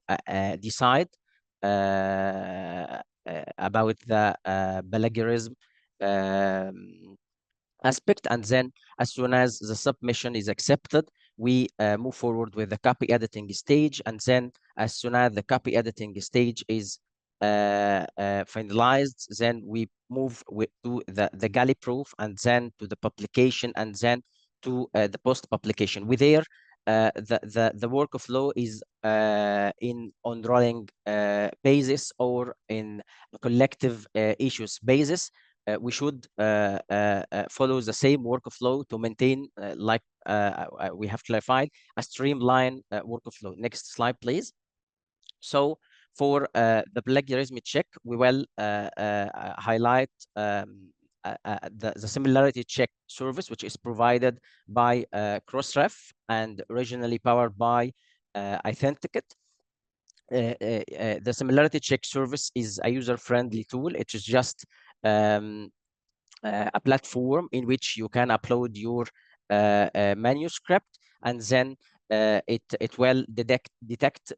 decide about the plagiarism aspect. And then as soon as the submission is accepted, we move forward with the copy editing stage, and then as soon as the copy editing stage is finalized, then we move to the galley proof, and then to the publication, and then to the post publication. With there, the workflow is in on rolling basis or in collective issues basis. We should follow the same workflow to maintain, like we have clarified, a streamlined workflow. Next slide, please. So for the plagiarism check, we will highlight the similarity check service, which is provided by Crossref and originally powered by Authenticate. The similarity check service is a user-friendly tool. It is just a platform in which you can upload your manuscript, and then it will detect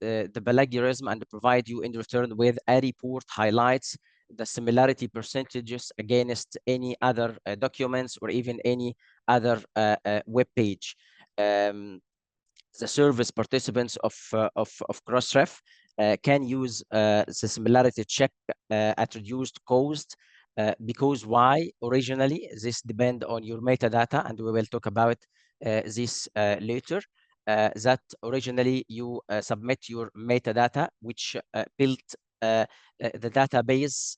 the plagiarism and provide you in return with a report highlights the similarity percentages against any other documents or even any other web page. The service participants of Crossref can use the similarity check at reduced cost, because why? Originally, this depend on your metadata, and we will talk about this later. That originally you submit your metadata, which built the database,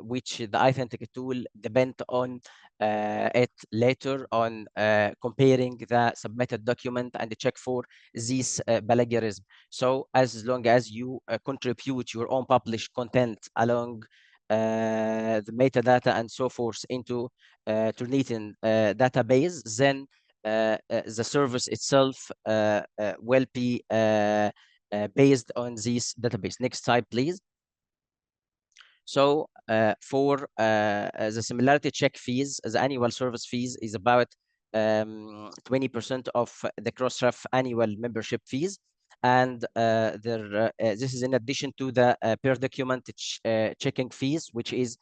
which the Authentic tool depend on it later on comparing the submitted document and check for this plagiarism. So as long as you contribute your own published content along the metadata and so forth into Turnitin database, then the service itself will be based on this database. Next slide, please. So for the similarity check fees, the annual service fees is about 20% of the Crossref annual membership fees. And this is in addition to the per document checking fees, which is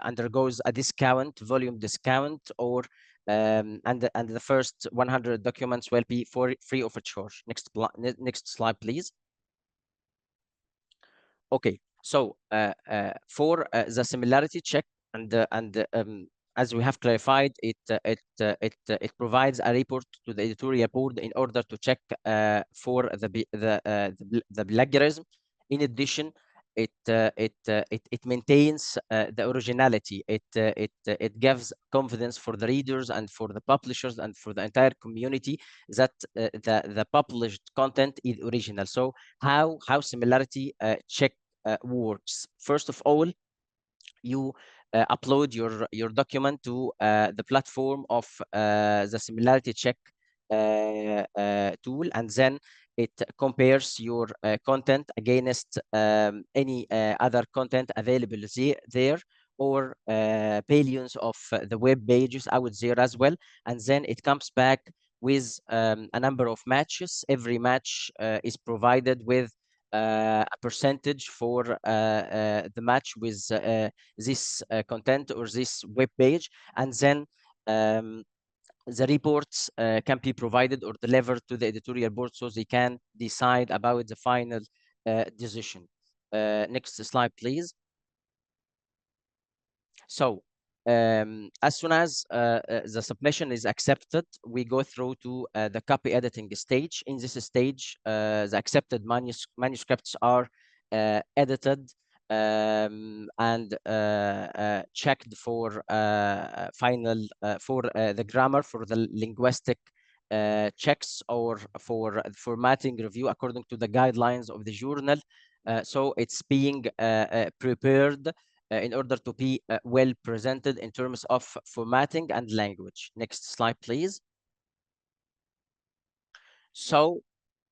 undergoes a discount, volume discount, or and the first 100 documents will be free of charge. Next slide, please. Okay, so for the similarity check, and as we have clarified, it provides a report to the editorial board in order to check for the plagiarism. In addition, it maintains the originality. It gives confidence for the readers and for the publishers and for the entire community that the published content is original. So how similarity check works? First of all, you upload your document to the platform of the similarity check tool, and then it compares your content against any other content available there, or billions of the web pages out there as well. And then it comes back with a number of matches. Every match is provided with a percentage for the match with this content or this web page. And then the reports can be provided or delivered to the editorial board so they can decide about the final decision. Next slide, please. So as soon as the submission is accepted, we go through to the copy editing stage. In this stage, the accepted manuscripts are edited and checked for final for the grammar, for the linguistic checks, or for formatting review according to the guidelines of the journal. So it's being prepared in order to be well presented in terms of formatting and language. Next slide, please. So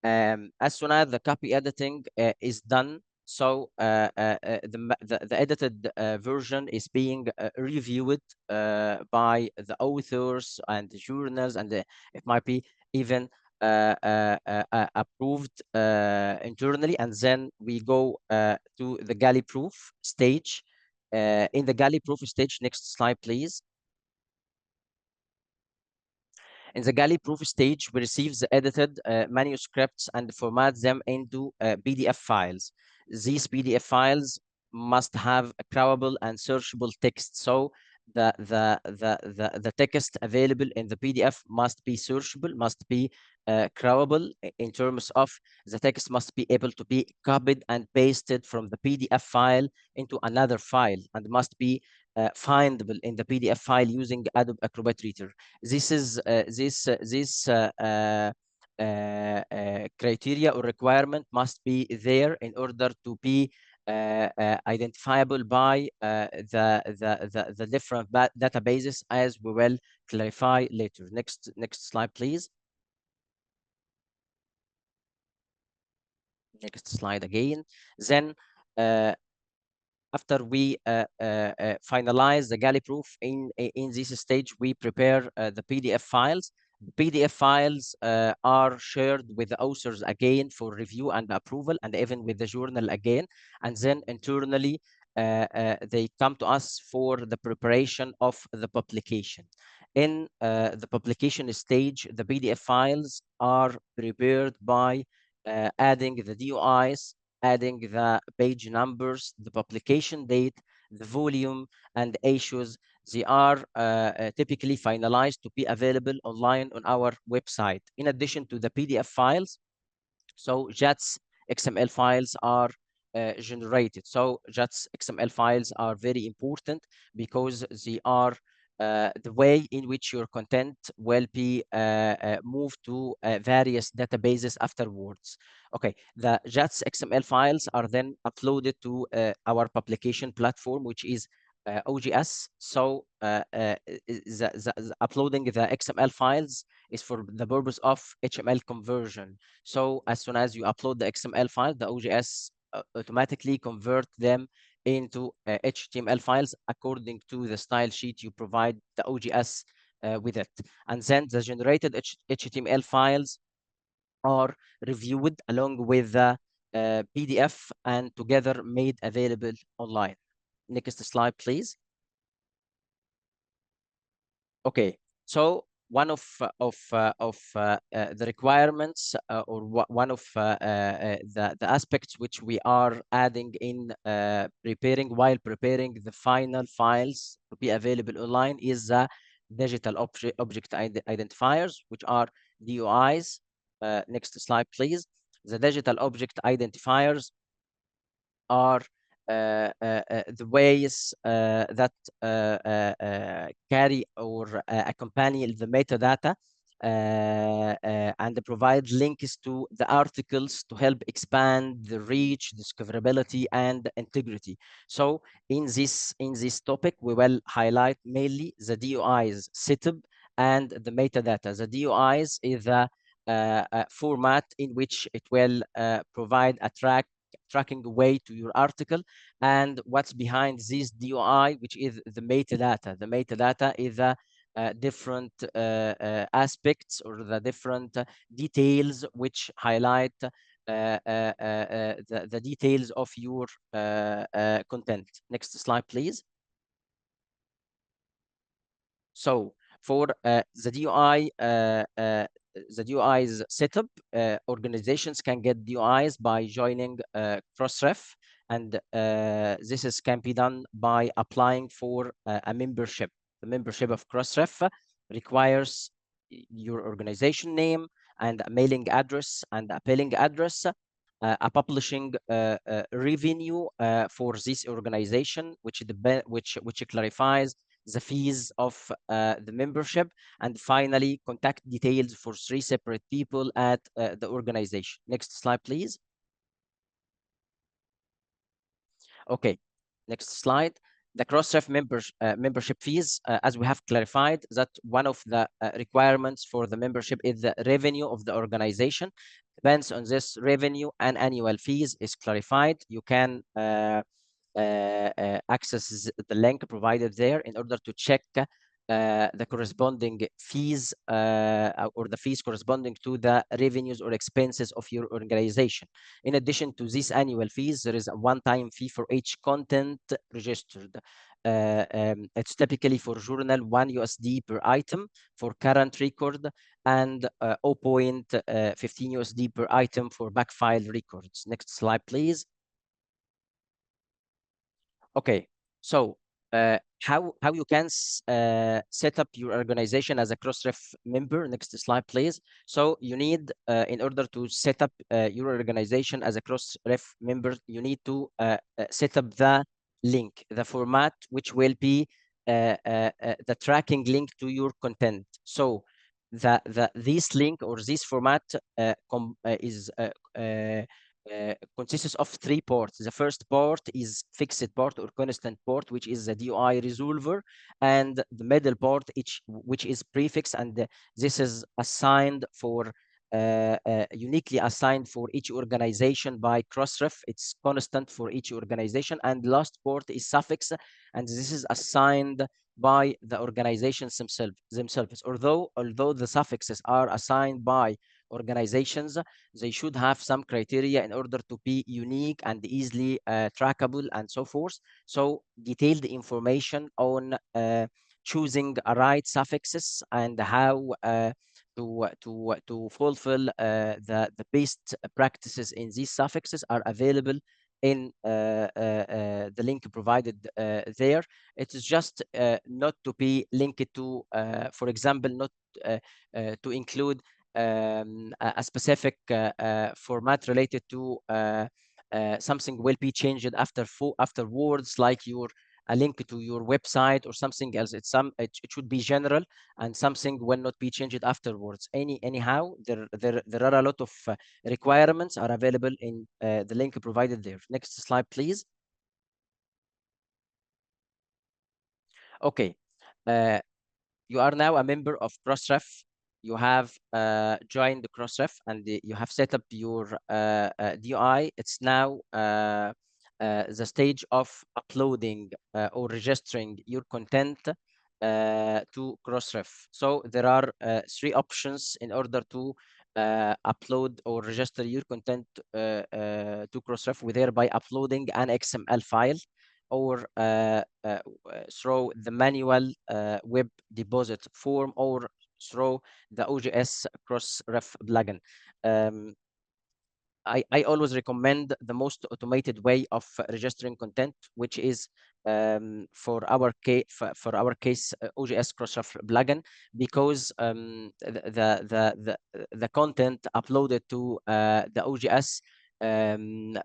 as soon as the copy editing is done, so the edited version is being reviewed by the authors and the journals, and it might be even approved internally. And then we go to the galley proof stage. In the galley proof stage, next slide, please. In the galley proof stage, we receive the edited manuscripts and format them into PDF files. These PDF files must have a crawlable and searchable text. So the text available in the PDF must be searchable, must be crawlable in terms of the text must be able to be copied and pasted from the PDF file into another file and must be findable in the PDF file using Adobe Acrobat Reader. This is criteria or requirement must be there in order to be identifiable by the different databases, as we will clarify later. Next slide, please. Next slide again. Then after we finalize the galley proof in this stage, we prepare the PDF files. The PDF files are shared with the authors again for review and approval, and even with the journal again. And then internally, they come to us for the preparation of the publication. In the publication stage, the PDF files are prepared by adding the DOIs, adding the page numbers, the publication date, the volume, and issues. They are typically finalized to be available online on our website. In addition to the PDF files, so JATS XML files are generated. So JATS XML files are very important because they are the way in which your content will be moved to various databases afterwards. Okay, the JATS XML files are then uploaded to our publication platform, which is OGS. So the uploading the XML files is for the purpose of HTML conversion. So as soon as you upload the XML file, the OGS automatically convert them into HTML files according to the style sheet you provide the OGS with it. And then the generated HTML files are reviewed along with the PDF and together made available online. Next slide, please. Okay, so one of the requirements or one of the aspects which we are adding in while preparing the final files to be available online is the digital object identifiers, which are DOIs. Next slide, please. The digital object identifiers are the ways that carry or accompany the metadata and provide links to the articles to help expand the reach, discoverability, and integrity. So in this topic, we will highlight mainly the DOIs setup and the metadata. The DOIs is the format in which it will provide a tracking way to your article, and what's behind this DOI, which is the metadata. The metadata is the different aspects or the different details which highlight the details of your content. Next slide, please. So for the DOI's setup, organizations can get DOIs by joining Crossref, and this can be done by applying for a membership. The membership of Crossref requires your organization name and a mailing address and a billing address, a publishing revenue for this organization, which clarifies the fees of the membership, and finally contact details for 3 separate people at the organization. Next slide, please. Okay, next slide. The Crossref membership fees, as we have clarified, that one of the requirements for the membership is the revenue of the organization. Depends on this revenue and annual fees is clarified. You can access the link provided there in order to check the corresponding fees or the fees corresponding to the revenues or expenses of your organization. In addition to these annual fees, there is a one-time fee for each content registered. It's typically for journal $1 per item for current record and 0.15 USD per item for backfile records. Next slide, please. Okay, so how you can set up your organization as a Crossref member. Next slide, please. So you need, in order to set up your organization as a Crossref member, you need to set up the link, the format, which will be the tracking link to your content. So this link or this format is consists of three parts. The first part is fixed part or constant part, which is the DOI resolver, and the middle part, which is prefix, and this is assigned for uniquely assigned for each organization by Crossref. It's constant for each organization, and last part is suffix, and this is assigned by the organizations themselves. Although the suffixes are assigned by organizations, they should have some criteria in order to be unique and easily trackable and so forth. So detailed information on choosing a right suffixes and how to fulfill the best practices in these suffixes are available in the link provided there. It is just not to be linked to, for example, not to include a specific format related to something will be changed afterwards, like a link to your website or something else. It should be general, and something will not be changed afterwards. Anyhow, there are a lot of requirements are available in the link provided there. Next slide, please. Okay. You are now a member of Crossref. You have joined the Crossref and you have set up your DI. It's now the stage of uploading or registering your content to Crossref. So there are three options in order to upload or register your content to Crossref, whether by uploading an XML file or through the manual web deposit form or through the OGS Crossref plugin. I always recommend the most automated way of registering content, which is for our case OGS Crossref plugin, because the content uploaded to the OGS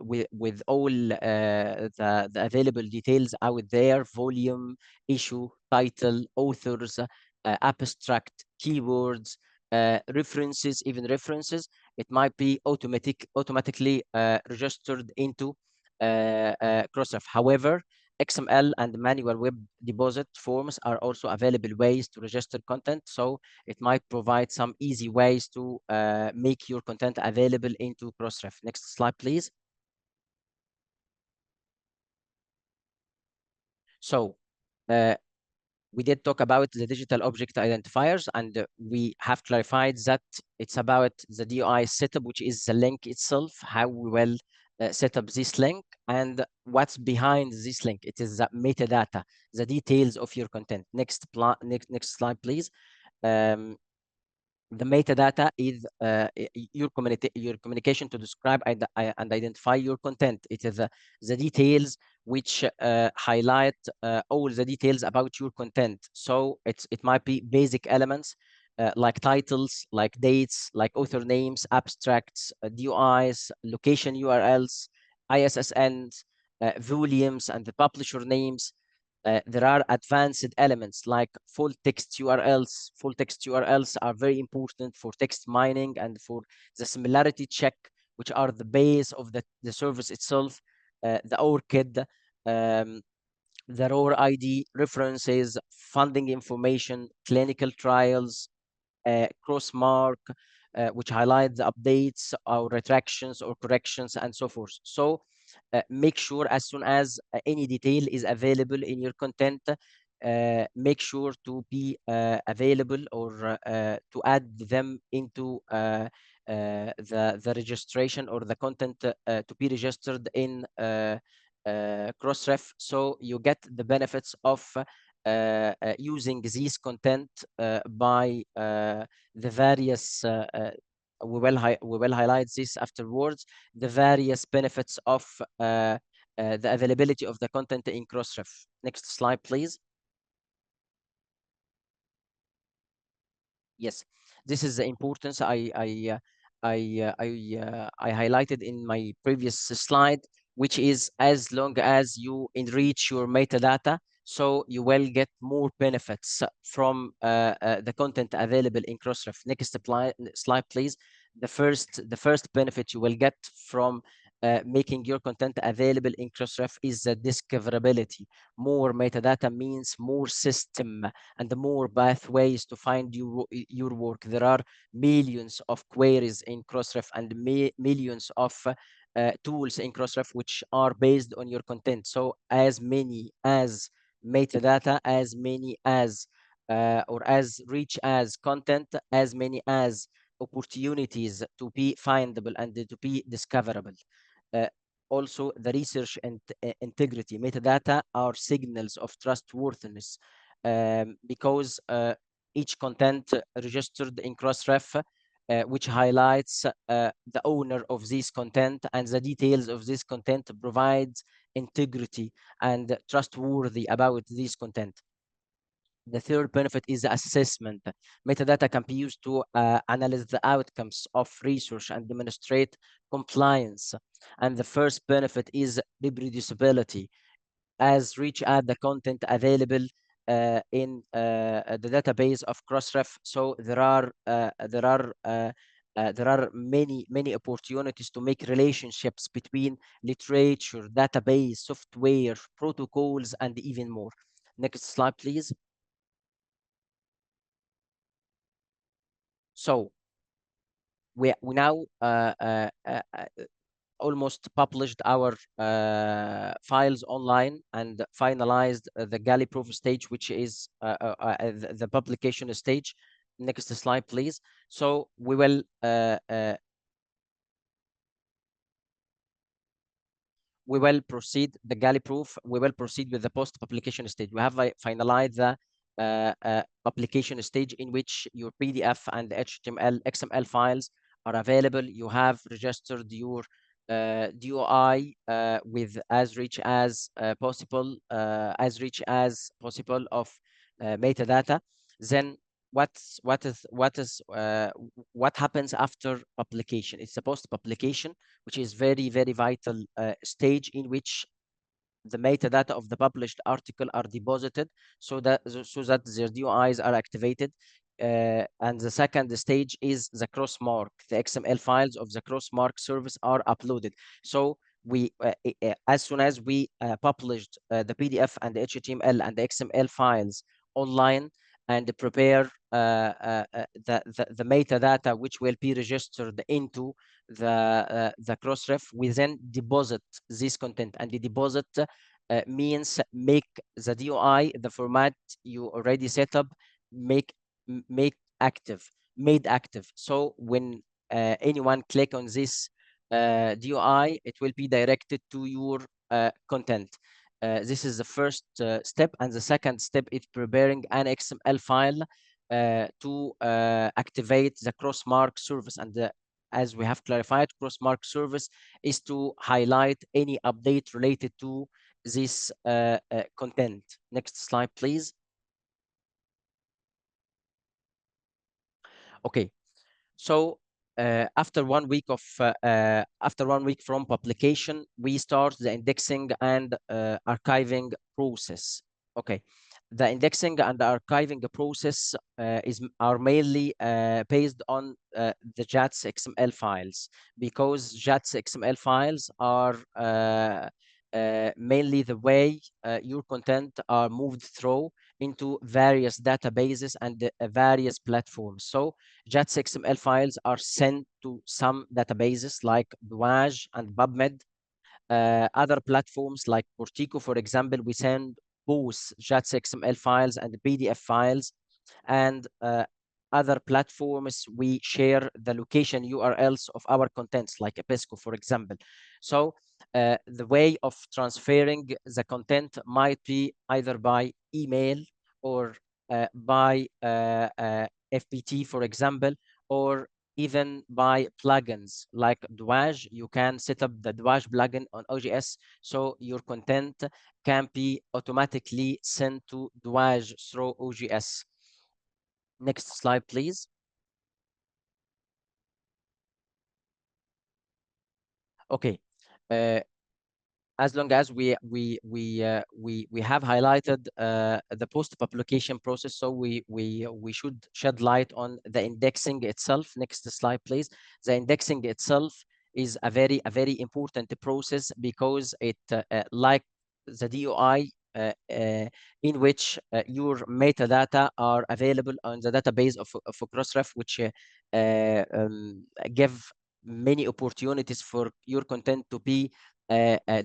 with all the available details out there: volume, issue, title, authors, abstract, keywords, references, even references. It might be automatically registered into Crossref. However, XML and manual web deposit forms are also available ways to register content. So it might provide some easy ways to make your content available into Crossref. Next slide, please. So we did talk about the digital object identifiers, and we have clarified that it's about the DOI setup, which is the link itself, how we will set up this link, and what's behind this link. It is the metadata, the details of your content. Next slide, please. The metadata is your communication to describe and identify your content. It is the details which highlight all the details about your content. So it might be basic elements like titles, like dates, like author names, abstracts, DOIs, location URLs, ISSNs, volumes, and the publisher names. There are advanced elements like full text URLs. Full text URLs are very important for text mining and for the similarity check, which are the base of the service itself. The ORCID, the ROR ID, references, funding information, clinical trials, crossmark, which highlight the updates or retractions or corrections and so forth. So make sure as soon as any detail is available in your content, make sure to be available or to add them into the registration or the content to be registered in Crossref, so you get the benefits of using these content by the various we will highlight this afterwards, the various benefits of the availability of the content in Crossref. Next slide, please. Yes, this is the importance I highlighted in my previous slide, which is as long as you enrich your metadata, so you will get more benefits from the content available in Crossref. Next slide, please. The first benefit you will get from making your content available in Crossref is the discoverability. More metadata means more system and more pathways to find your work. There are millions of queries in Crossref and millions of tools in Crossref which are based on your content. So as many as metadata, as many as or as rich as content, as many as opportunities to be findable and to be discoverable. Uh, Also, the research and integrity metadata are signals of trustworthiness, because each content registered in Crossref, which highlights the owner of this content and the details of this content, provides integrity and trustworthy about this content. The third benefit is assessment. Metadata can be used to analyze the outcomes of research and demonstrate compliance. And the first benefit is reproducibility, as rich as the content available in the database of Crossref. So there are many opportunities to make relationships between literature, database, software, protocols, and even more. Next slide, please. So we now almost published our files online and finalized the galley proof stage, which is the publication stage. Next slide, please. So we will proceed the galley proof. We will proceed with the post publication stage. We have finalized the application stage, in which your PDF and HTML, XML files are available. You have registered your DOI with as rich as possible, of metadata. Then what happens after publication? It's a post publication, which is very vital stage, in which the metadata of the published article are deposited, so that their DOIs are activated. And the second stage is the crossmark. The XML files of the crossmark service are uploaded. So we as soon as we published the PDF and the HTML and the XML files online, and prepare the metadata which will be registered into the Crossref, we then deposit this content. And the deposit means make the DOI, the format you already set up, make made active. So when anyone click on this DOI, it will be directed to your content. This is the first step, and the second step is preparing an XML file to activate the crossmark service. And as we have clarified, crossmark service is to highlight any update related to this content. Next slide, please. Okay, so after 1 week from publication, we start the indexing and archiving process. Okay, the indexing and archiving process are mainly based on the JATS XML files, because JATS XML files are mainly the way your content are moved through into various databases and various platforms. So JATS XML files are sent to some databases like Douage and PubMed. Other platforms like Portico, for example, we send both JATS XML files and PDF files. And other platforms, we share the location URLs of our contents, like Episco, for example. So the way of transferring the content might be either by email or by FPT, for example, or even by plugins like Douage. You can set up the Douage plugin on OGS, so your content can be automatically sent to Douage through OGS. Next slide, please. Okay. As long as we have highlighted the post publication process, so we should shed light on the indexing itself. Next slide, please. The indexing itself is a very important process, because it like the DOI, in which your metadata are available on the database of Crossref, which give many opportunities for your content to be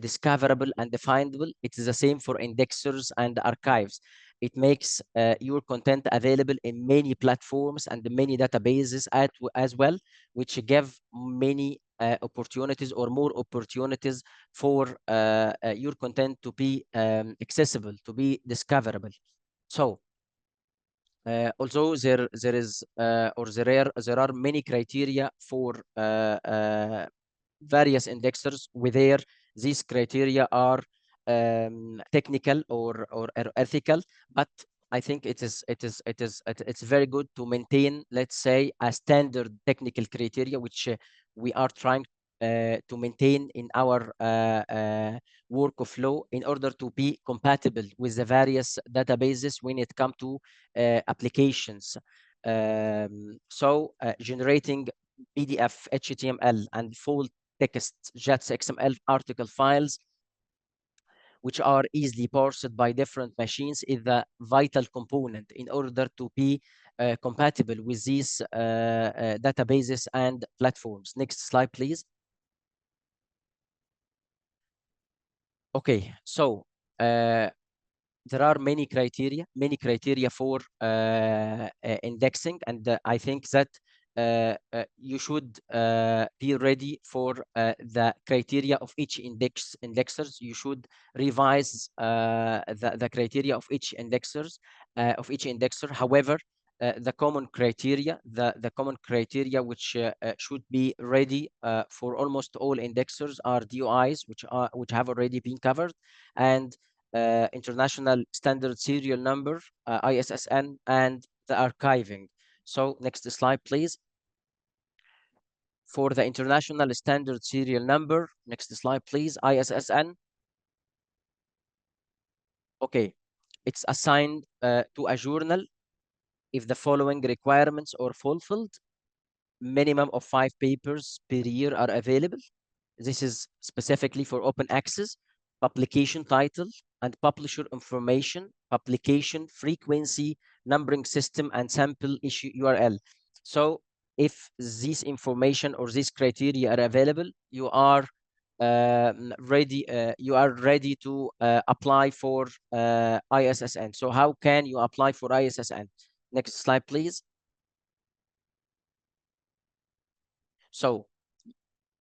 discoverable and findable. It is the same for indexers and archives. It makes your content available in many platforms and many databases as well, which give many opportunities or more opportunities for your content to be accessible, to be discoverable. So although there are many criteria for various indexers, whether these criteria are technical or ethical, but I think it's very good to maintain, let's say, a standard technical criteria, which we are trying to maintain in our workflow, in order to be compatible with the various databases when it comes to applications. So generating PDF, HTML, and full text JATS XML article files, which are easily parsed by different machines, is the vital component in order to be compatible with these databases and platforms. Next slide, please. Okay, so there are many criteria for indexing, and I think that you should be ready for the criteria of each indexers. You should revise the criteria of each indexer. However, the common criteria, which should be ready for almost all indexers, are DOIs, which have already been covered, and international standard serial number, ISSN, and the archiving. So next slide, please. For the international standard serial number, next slide, please, ISSN. Okay, it's assigned to a journal if the following requirements are fulfilled. Minimum of 5 papers per year are available. This is specifically for open access. Publication title and publisher information, publication frequency, numbering system, and sample issue URL. So if this information or this criteria are available, you are ready to apply for ISSN. So how can you apply for ISSN? Next slide, please. So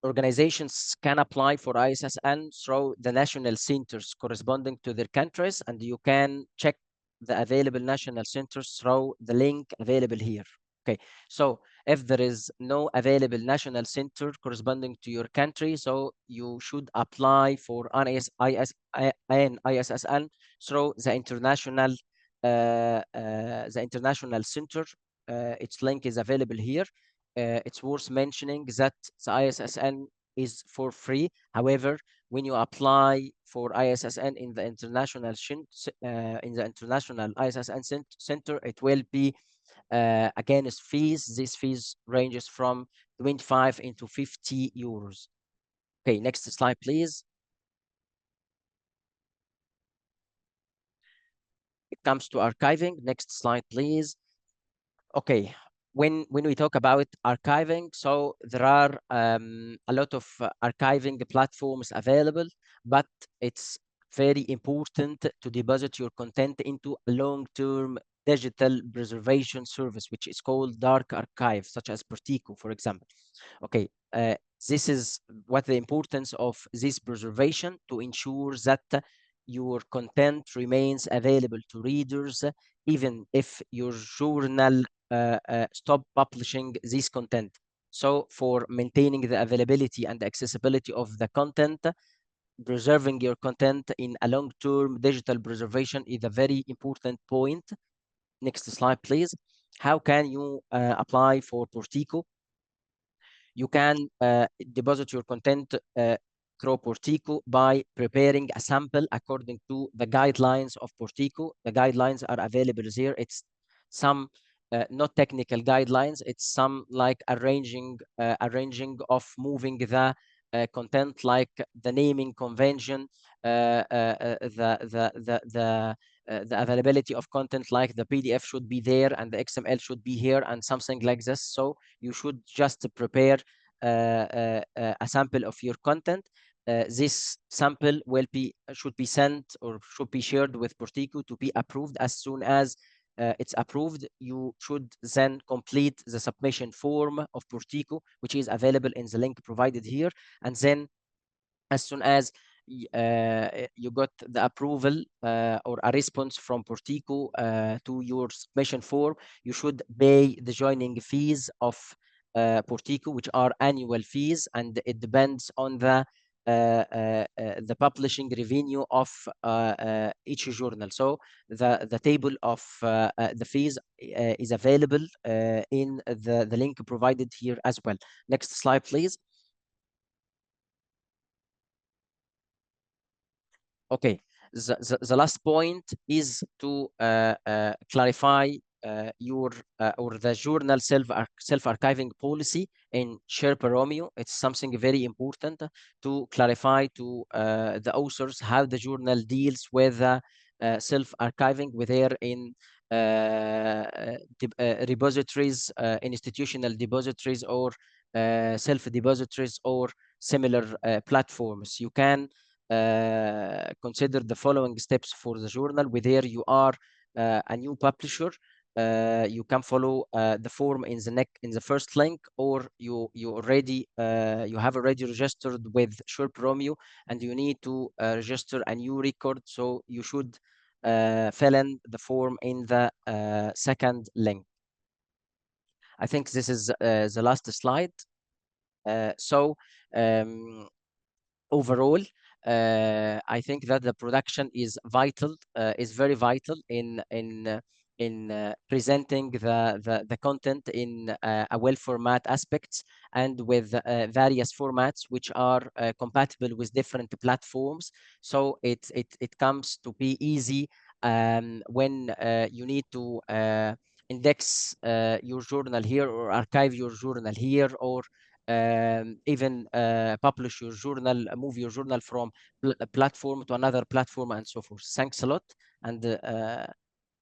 organizations can apply for ISSN through the national centers corresponding to their countries, and you can check the available national centers through the link available here. Okay, so if there is no available national center corresponding to your country, so you should apply for an ISSN through the international center. Its link is available here. It's worth mentioning that the ISSN is for free. However, when you apply for ISSN in the international ISSN center, it will be against fees. This fees ranges from 25 into 50 euros. Okay, next slide, please. It comes to archiving. Next slide, please. Okay, when we talk about archiving, so there are a lot of archiving platforms available, but it's very important to deposit your content into a long-term digital preservation service, which is called dark archive, such as Portico, for example. Okay, this is what the importance of this preservation to ensure that your content remains available to readers, even if your journal stop publishing this content. So for maintaining the availability and accessibility of the content, preserving your content in a long-term digital preservation is a very important point. Next slide, please. How can you apply for Portico? You can deposit your content through Portico by preparing a sample according to the guidelines of Portico. The guidelines are available here. It's some not technical guidelines. It's some like arranging of moving the content, like the naming convention, the availability of content, like the PDF should be there and the XML should be here and something like this. So you should just prepare a sample of your content. This sample should be sent or should be shared with Portico to be approved. As soon as it's approved, you should then complete the submission form of Portico, which is available in the link provided here. And then as soon as you got the approval or a response from Portico to your submission form, you should pay the joining fees of Portico, which are annual fees, and it depends on the publishing revenue of each journal. So the table of the fees is available in the link provided here as well. Next slide, please. Okay, the last point is to clarify your or the journal self-archiving policy in Sherpa Romeo. It's something very important to clarify to the authors how the journal deals with self-archiving, whether in repositories, institutional depositories, or self-depositories, or similar platforms. You can consider the following steps for the journal. Whether you are a new publisher, you can follow the form in the first link, or you have already registered with Sherpa Romeo and you need to register a new record, so you should fill in the form in the second link. I think this is the last slide. So overall, I think that the production is vital, is very vital in presenting the content in a well format aspects, and with various formats which are compatible with different platforms. So it comes to be easy when you need to index your journal here, or archive your journal here, or even publish your journal, move your journal from a platform to another platform, and so forth. Thanks a lot. And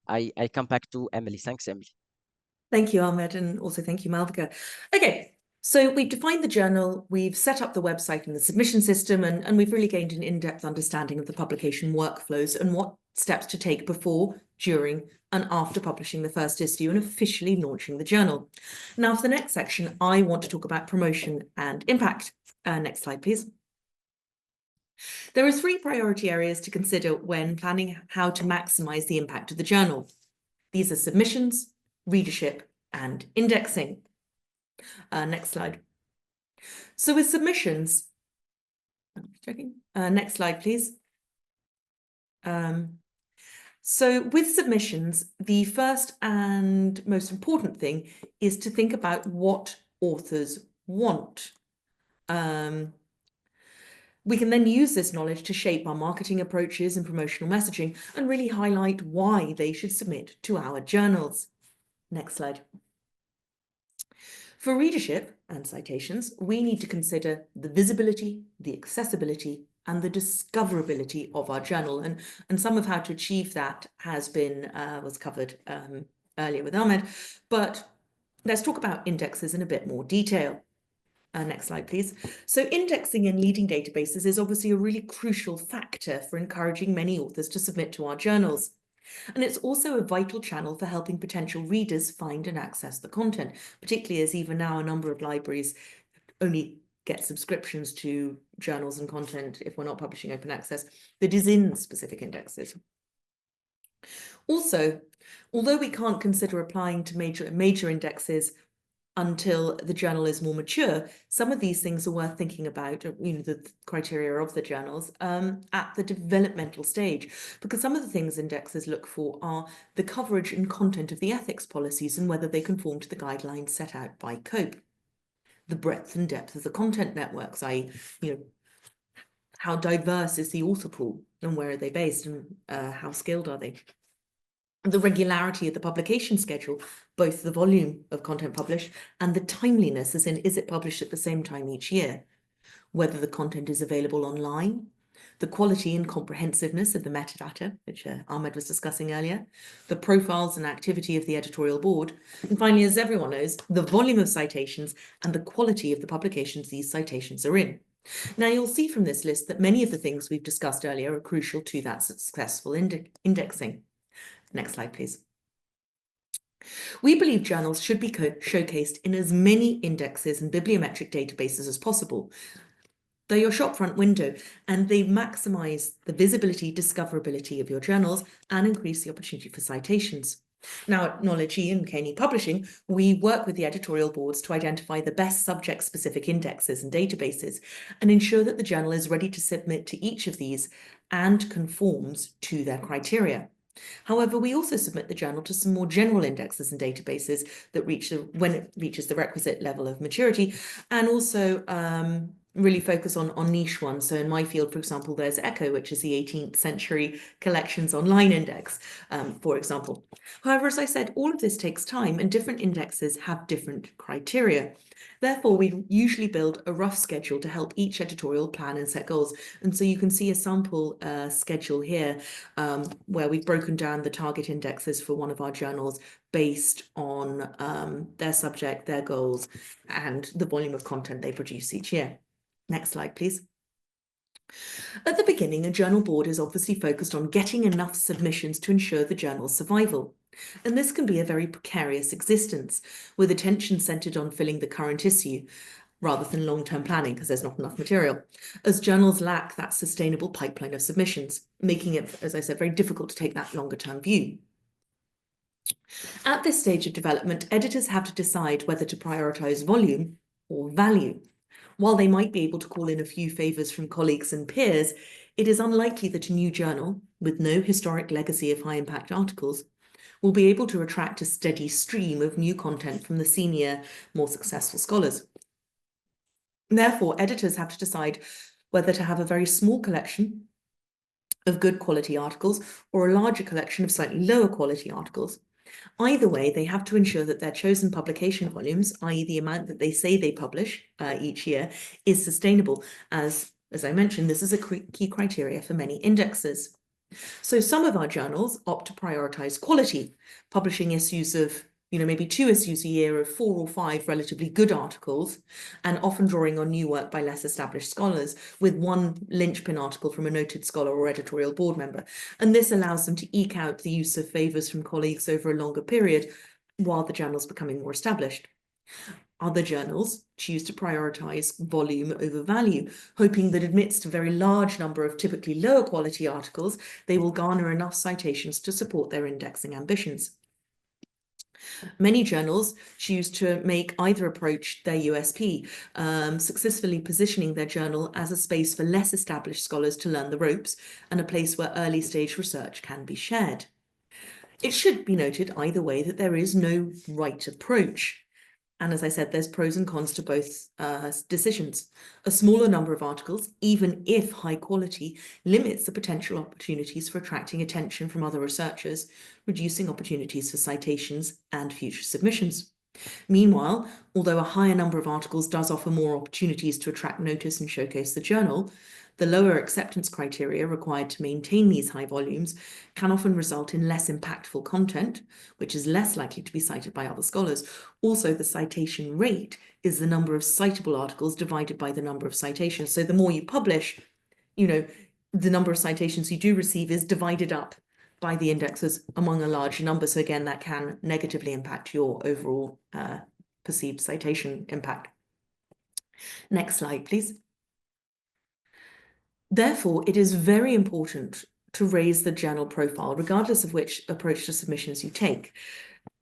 I come back to Emily. Thanks, Emily. Thank you, Ahmed, and also thank you, Malvika. Okay, so we've defined the journal, we've set up the website and the submission system, and we've really gained an in-depth understanding of the publication workflows and what steps to take before, during, and after publishing the first issue and officially launching the journal. Now, for the next section, I want to talk about promotion and impact. Next slide, please. There are 3 priority areas to consider when planning how to maximize the impact of the journal. These are submissions, readership, and indexing. Next slide. So with submissions, next slide, please. So with submissions, the first and most important thing is to think about what authors want. We can then use this knowledge to shape our marketing approaches and promotional messaging, and really highlight why they should submit to our journals. Next slide. For readership and citations, we need to consider the visibility, the accessibility, and the discoverability of our journal. And some of how to achieve that was covered earlier with Ahmed, but let's talk about indexes in a bit more detail. Next slide, please. So indexing in leading databases is obviously a really crucial factor for encouraging many authors to submit to our journals. And it's also a vital channel for helping potential readers find and access the content, particularly as even now a number of libraries only get subscriptions to journals and content if we're not publishing open access that is in specific indexes. Also, although we can't consider applying to major indexes until the journal is more mature, some of these things are worth thinking about, the criteria of the journals at the developmental stage, because some of the things indexes look for are the coverage and content of the ethics policies and whether they conform to the guidelines set out by COPE, the breadth and depth of the content networks, i.e., how diverse is the author pool and where are they based and how skilled are they? The regularity of the publication schedule, both the volume of content published and the timeliness, as in, is it published at the same time each year? Whether the content is available online, the quality and comprehensiveness of the metadata, which Ahmed was discussing earlier, the profiles and activity of the editorial board, and finally, as everyone knows, the volume of citations and the quality of the publications these citations are in. Now, you'll see from this list that many of the things we've discussed earlier are crucial to that successful indexing. Next slide, please. We believe journals should be showcased in as many indexes and bibliometric databases as possible. They're your shopfront window, and they maximize the visibility, discoverability of your journals and increase the opportunity for citations. Now, at Knowledge E and Caney Publishing, we work with the editorial boards to identify the best subject-specific indexes and databases and ensure that the journal is ready to submit to each of these and conforms to their criteria. However, we also submit the journal to some more general indexes and databases that when it reaches the requisite level of maturity, and also really focus on niche ones. So in my field, for example, there's ECHO, which is the 18th century collections online index, for example. However, as I said, all of this takes time and different indexes have different criteria. Therefore, we usually build a rough schedule to help each editorial plan and set goals. And so you can see a sample schedule here where we've broken down the target indexes for one of our journals based on their subject, their goals, and the volume of content they produce each year. Next slide, please. At the beginning, a journal board is obviously focused on getting enough submissions to ensure the journal's survival. And this can be a very precarious existence, with attention centered on filling the current issue, rather than long-term planning because there's not enough material, as journals lack that sustainable pipeline of submissions, making it, as I said, very difficult to take that longer-term view. At this stage of development, editors have to decide whether to prioritize volume or value. While they might be able to call in a few favors from colleagues and peers, it is unlikely that a new journal, with no historic legacy of high-impact articles, will be able to attract a steady stream of new content from the senior, more successful scholars. Therefore, editors have to decide whether to have a very small collection of good quality articles or a larger collection of slightly lower quality articles. Either way, they have to ensure that their chosen publication volumes, i.e. the amount that they say they publish each year, is sustainable. As I mentioned, this is a key criteria for many indexes. So some of our journals opt to prioritize quality, publishing issues of, maybe 2 issues a year of 4 or 5 relatively good articles, and often drawing on new work by less established scholars, with one linchpin article from a noted scholar or editorial board member. And this allows them to eke out the use of favors from colleagues over a longer period while the journal's becoming more established. Other journals choose to prioritize volume over value, hoping that amidst a very large number of typically lower quality articles, they will garner enough citations to support their indexing ambitions. Many journals choose to make either approach their USP, successfully positioning their journal as a space for less established scholars to learn the ropes and a place where early stage research can be shared. It should be noted either way that there is no right approach. And as I said, there's pros and cons to both decisions. A smaller number of articles, even if high quality, limits the potential opportunities for attracting attention from other researchers, reducing opportunities for citations and future submissions. Meanwhile, although a higher number of articles does offer more opportunities to attract notice and showcase the journal, The lower acceptance criteria required to maintain these high volumes can often result in less impactful content, which is less likely to be cited by other scholars. Also, the citation rate is the number of citable articles divided by the number of citations. So the more you publish, the number of citations you do receive is divided up by the indexes among a large number. So again, that can negatively impact your overall perceived citation impact. Next slide, please. Therefore, it is very important to raise the journal profile, regardless of which approach to submissions you take.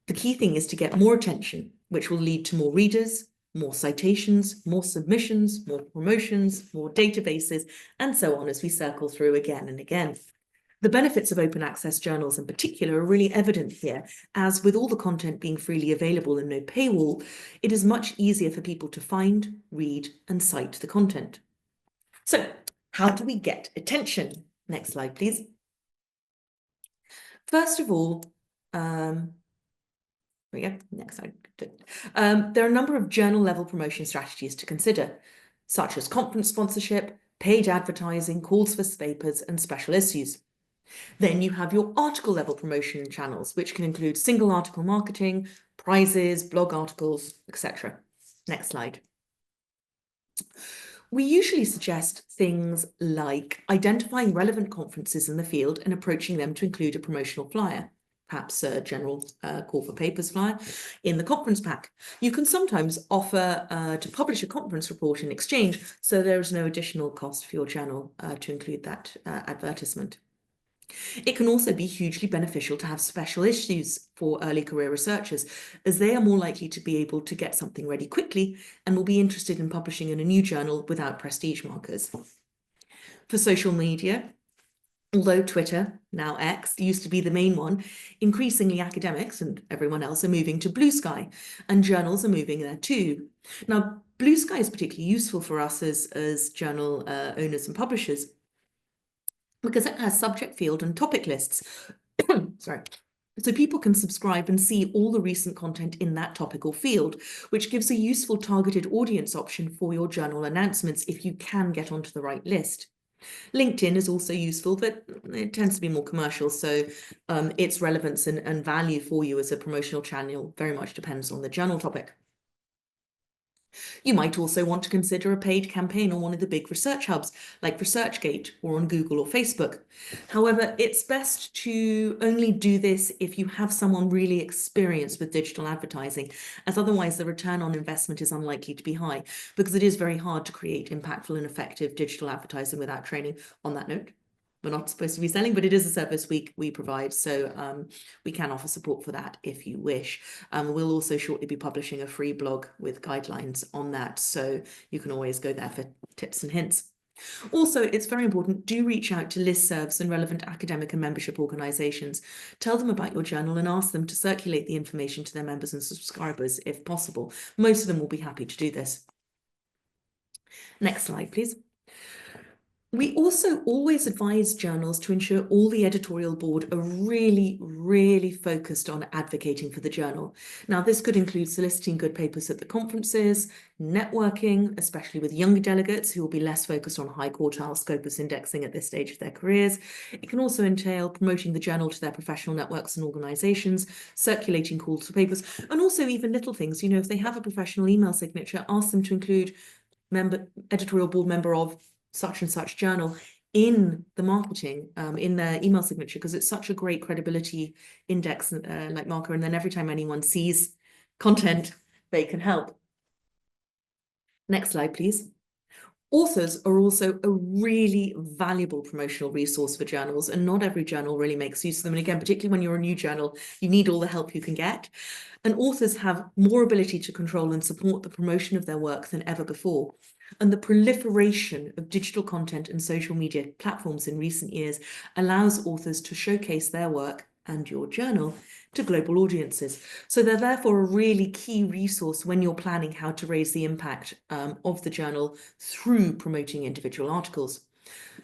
The key thing is to get more attention, which will lead to more readers, more citations, more submissions, more promotions, more databases, and so on as we circle through again and again. The benefits of open access journals in particular are really evident here, as with all the content being freely available and no paywall, it is much easier for people to find, read, and cite the content. So, how do we get attention? Next slide, please. First of all, next slide. There are a number of journal level promotion strategies to consider, such as conference sponsorship, paid advertising, calls for papers, and special issues. Then you have your article level promotion channels, which can include single article marketing, prizes, blog articles, etc. Next slide. We usually suggest things like identifying relevant conferences in the field and approaching them to include a promotional flyer, perhaps a general call for papers flyer in the conference pack. You can sometimes offer to publish a conference report in exchange, so there is no additional cost for your journal to include that advertisement. It can also be hugely beneficial to have special issues for early career researchers, as they are more likely to be able to get something ready quickly and will be interested in publishing in a new journal without prestige markers. For social media, although Twitter, now X, used to be the main one, increasingly academics and everyone else are moving to Blue Sky, and journals are moving there too. Now, Blue Sky is particularly useful for us as journal owners and publishers, because it has subject field and topic lists. Sorry. So people can subscribe and see all the recent content in that topical field, which gives a useful targeted audience option for your journal announcements if you can get onto the right list. LinkedIn is also useful, but it tends to be more commercial, so its relevance and value for you as a promotional channel very much depends on the journal topic. You might also want to consider a paid campaign on one of the big research hubs, like ResearchGate or on Google or Facebook. However, it's best to only do this if you have someone really experienced with digital advertising, as otherwise the return on investment is unlikely to be high, because it is very hard to create impactful and effective digital advertising without training. On that note, we're not supposed to be selling, but it is a service we provide, so we can offer support for that if you wish. We'll also shortly be publishing a free blog with guidelines on that, so you can always go there for tips and hints. Also, it's very important, do reach out to listservs and relevant academic and membership organisations. Tell them about your journal and ask them to circulate the information to their members and subscribers if possible. Most of them will be happy to do this. Next slide, please. We also always advise journals to ensure all the editorial board are really, really focused on advocating for the journal. Now, this could include soliciting good papers at the conferences, networking, especially with younger delegates who will be less focused on high quartile Scopus indexing at this stage of their careers. It can also entail promoting the journal to their professional networks and organisations, circulating calls for papers, and also even little things. If they have a professional email signature, ask them to include editorial board member of such and such journal in the marketing, in their email signature, because it's such a great credibility index like marker, and then every time anyone sees content, they can help. Next slide, please. Authors are also a really valuable promotional resource for journals, and not every journal really makes use of them. And again, particularly when you're a new journal, you need all the help you can get. And authors have more ability to control and support the promotion of their work than ever before. And the proliferation of digital content and social media platforms in recent years allows authors to showcase their work and your journal to global audiences. So they're therefore a really key resource when you're planning how to raise the impact of the journal through promoting individual articles.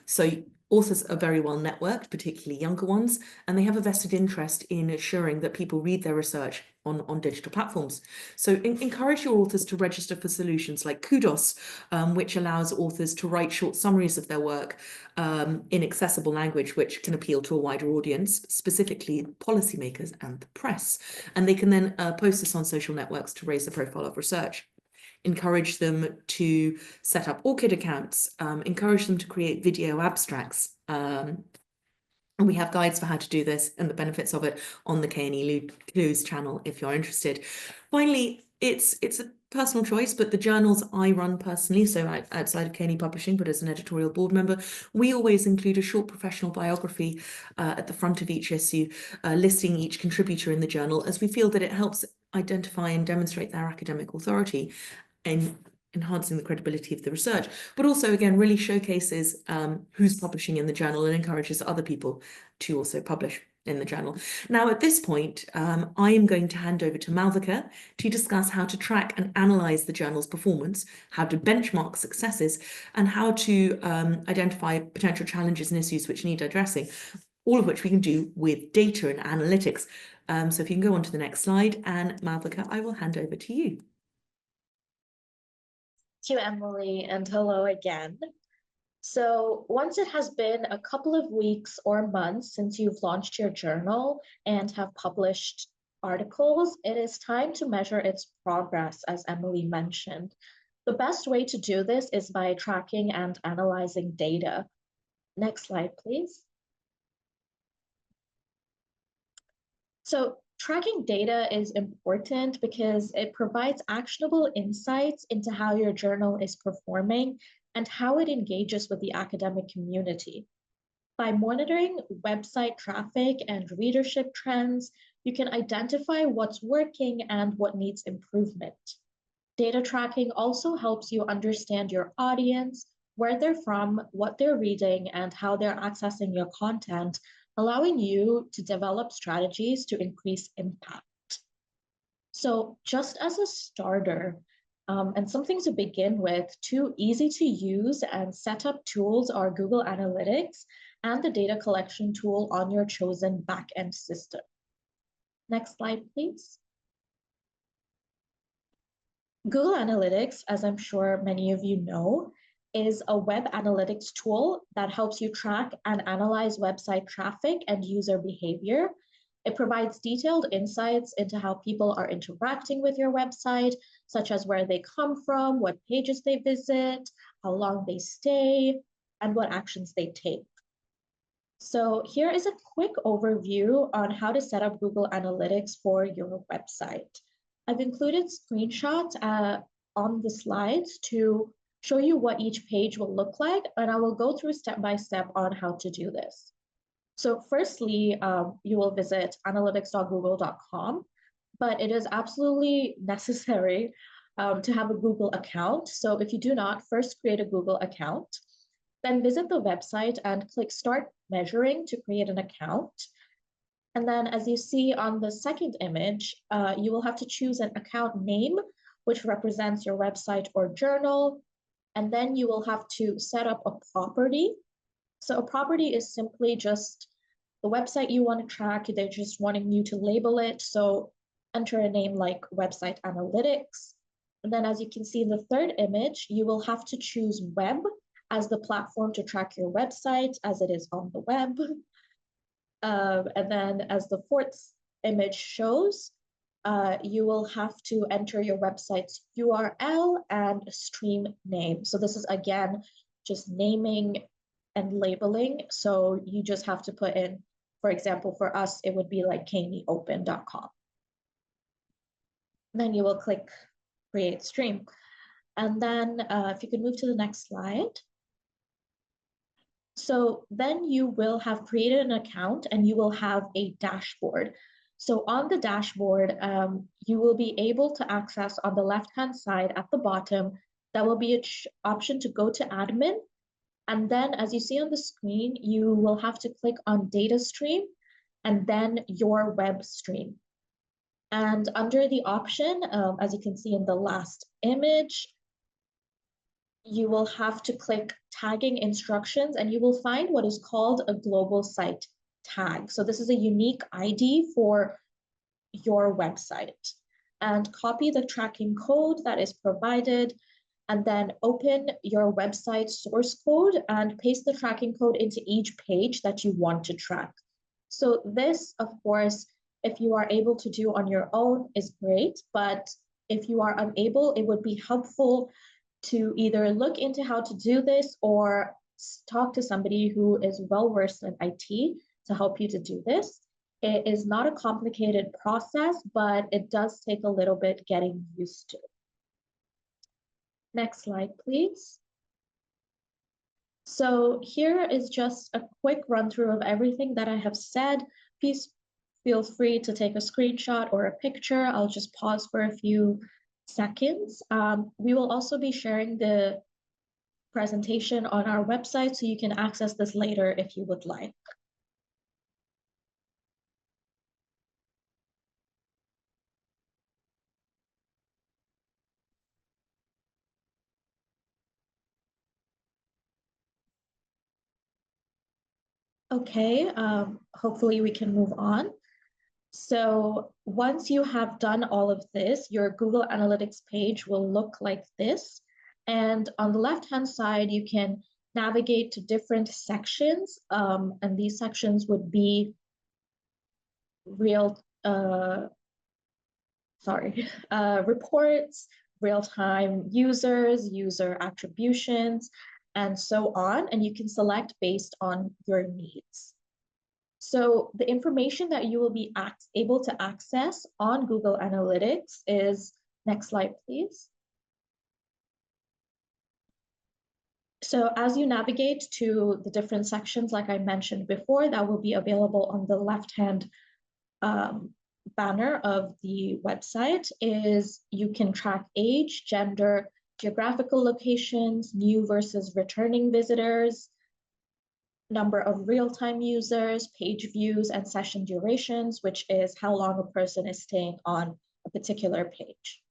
So authors are very well networked, particularly younger ones, and they have a vested interest in assuring that people read their research on digital platforms. So encourage your authors to register for solutions like Kudos, which allows authors to write short summaries of their work in accessible language, which can appeal to a wider audience, specifically policymakers and the press. And they can then post this on social networks to raise the profile of research. Encourage them to set up ORCID accounts, encourage them to create video abstracts. And we have guides for how to do this and the benefits of it on the K&E Clues channel if you're interested. Finally, it's a personal choice, but the journals I run personally, so outside of K&E Publishing, but as an editorial board member, we always include a short professional biography at the front of each issue, listing each contributor in the journal, as we feel that it helps identify and demonstrate their academic authority and enhancing the credibility of the research, but also, again, really showcases who's publishing in the journal and encourages other people to also publish in the journal. Now, at this point, I am going to hand over to Malvika to discuss how to track and analyze the journal's performance, how to benchmark successes, and how to identify potential challenges and issues which need addressing, all of which we can do with data and analytics. So if you can go on to the next slide, and Malvika, I will hand over to you. Thank you, Emily, and hello again. So once it has been a couple of weeks or months since you've launched your journal and have published articles, it is time to measure its progress, as Emily mentioned. The best way to do this is by tracking and analyzing data. Next slide, please. So tracking data is important because it provides actionable insights into how your journal is performing and how it engages with the academic community. By monitoring website traffic and readership trends, you can identify what's working and what needs improvement. Data tracking also helps you understand your audience, where they're from, what they're reading, and how they're accessing your content, allowing you to develop strategies to increase impact. So just as a starter, and something to begin with, two easy to use and set up tools are Google Analytics and the data collection tool on your chosen backend system. Next slide, please. Google Analytics, as I'm sure many of you know, is a web analytics tool that helps you track and analyze website traffic and user behavior. It provides detailed insights into how people are interacting with your website, such as where they come from, what pages they visit, how long they stay, and what actions they take. So here is a quick overview on how to set up Google Analytics for your website. I've included screenshots on the slides to show you what each page will look like, and I will go through step by step on how to do this. So firstly, you will visit analytics.google.com, but it is absolutely necessary to have a Google account. So if you do not, first create a Google account, then visit the website and click Start Measuring to create an account. And then as you see on the second image, you will have to choose an account name, which represents your website or journal. And then you will have to set up a property. So a property is simply just the website you want to track. They're just wanting you to label it. So enter a name like Website Analytics. And then as you can see in the third image, you will have to choose web as the platform to track your website as it is on the web. And then as the fourth image shows, you will have to enter your website's URL and stream name. So this is, again, just naming and labeling. So you just have to put in, for example, for us, it would be like kneopen.com. Then you will click Create Stream. And then if you could move to the next slide. So then you will have created an account and you will have a dashboard. So on the dashboard, you will be able to access on the left-hand side at the bottom, that will be an option to go to admin. And then as you see on the screen, you will have to click on data stream and then your web stream. And under the option, as you can see in the last image, you will have to click tagging instructions and you will find what is called a global site tag. So this is a unique ID for your website. And copy the tracking code that is provided and then open your website source code and paste the tracking code into each page that you want to track. So this, of course, if you are able to do on your own is great, but if you are unable, it would be helpful to either look into how to do this or talk to somebody who is well versed in IT to help you to do this. It is not a complicated process, but it does take a little bit getting used to. Next slide, please. So here is just a quick run through of everything that I have said. Please feel free to take a screenshot or a picture. I'll just pause for a few seconds. We will also be sharing the presentation on our website, so you can access this later if you would like. Okay, hopefully we can move on. So once you have done all of this, your Google Analytics page will look like this. And on the left-hand side, you can navigate to different sections. And these sections would be reports, real-time users, user attributions, and so on. And you can select based on your needs. So the information that you will be able to access on Google Analytics is, next slide, please. So as you navigate to the different sections, like I mentioned before, that will be available on the left-hand banner of the website, is you can track age, gender, geographical locations, new versus returning visitors, number of real-time users, page views, and session durations, which is how long a person is staying on a particular page.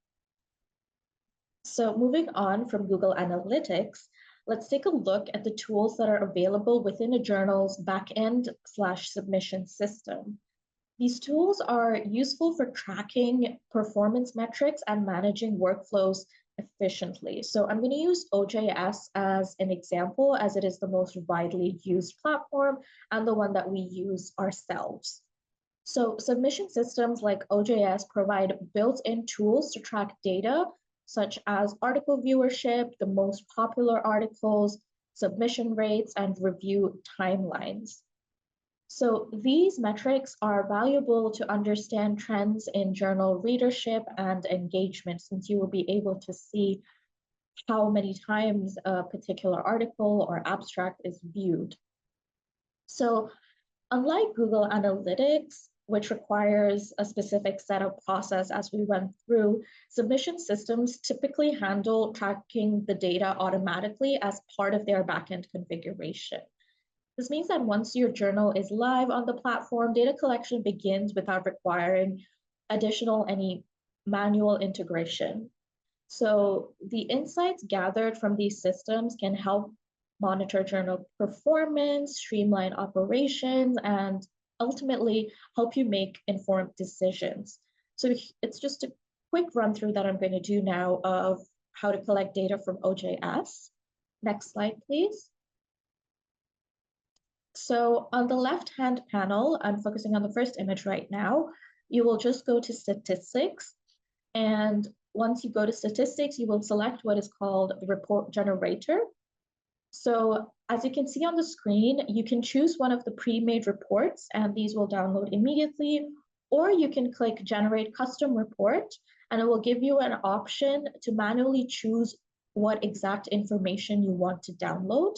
So moving on from Google Analytics, let's take a look at the tools that are available within a journal's backend/submission system. These tools are useful for tracking performance metrics and managing workflows efficiently. So I'm going to use OJS as an example, as it is the most widely used platform and the one that we use ourselves. So submission systems like OJS provide built-in tools to track data such as article viewership, the most popular articles, submission rates, and review timelines. So these metrics are valuable to understand trends in journal readership and engagement, since you will be able to see how many times a particular article or abstract is viewed. So unlike Google Analytics, which requires a specific set of process as we went through, submission systems typically handle tracking the data automatically as part of their backend configuration. This means that once your journal is live on the platform, data collection begins without requiring any manual integration. So the insights gathered from these systems can help monitor journal performance, streamline operations, and ultimately help you make informed decisions. So it's just a quick run through that I'm going to do now of how to collect data from OJS. Next slide, please. So on the left-hand panel, I'm focusing on the first image right now. You will just go to statistics. And once you go to statistics, you will select what is called the report generator. So as you can see on the screen, you can choose one of the pre-made reports, and these will download immediately, or you can click Generate Custom Report, and it will give you an option to manually choose what exact information you want to download.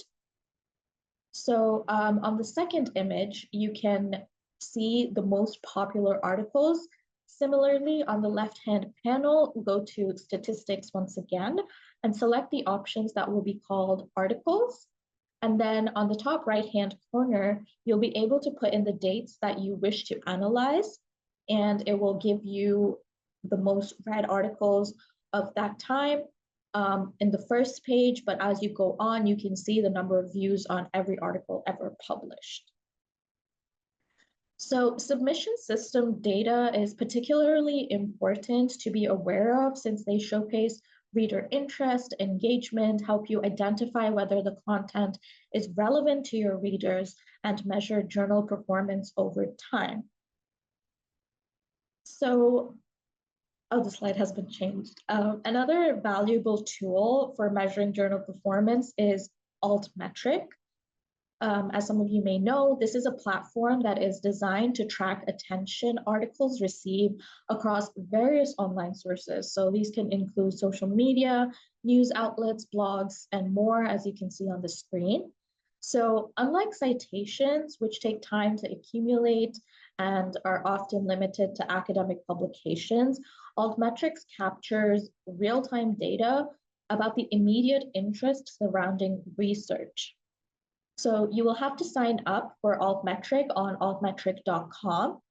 So on the second image, you can see the most popular articles. Similarly, on the left-hand panel, go to statistics once again and select the options that will be called articles. And then on the top right-hand corner, you'll be able to put in the dates that you wish to analyze, and it will give you the most read articles of that time. in the first page, but as you go on, you can see the number of views on every article ever published. So submission system data is particularly important to be aware of since they showcase reader interest, engagement, help you identify whether the content is relevant to your readers, and measure journal performance over time. So, oh, the slide has been changed. Another valuable tool for measuring journal performance is Altmetric. As some of you may know, this is a platform that is designed to track attention articles received across various online sources. So these can include social media, news outlets, blogs, and more, as you can see on the screen. So unlike citations, which take time to accumulate and are often limited to academic publications, Altmetrics captures real-time data about the immediate interest surrounding research. So you will have to sign up for Altmetric on altmetric.com.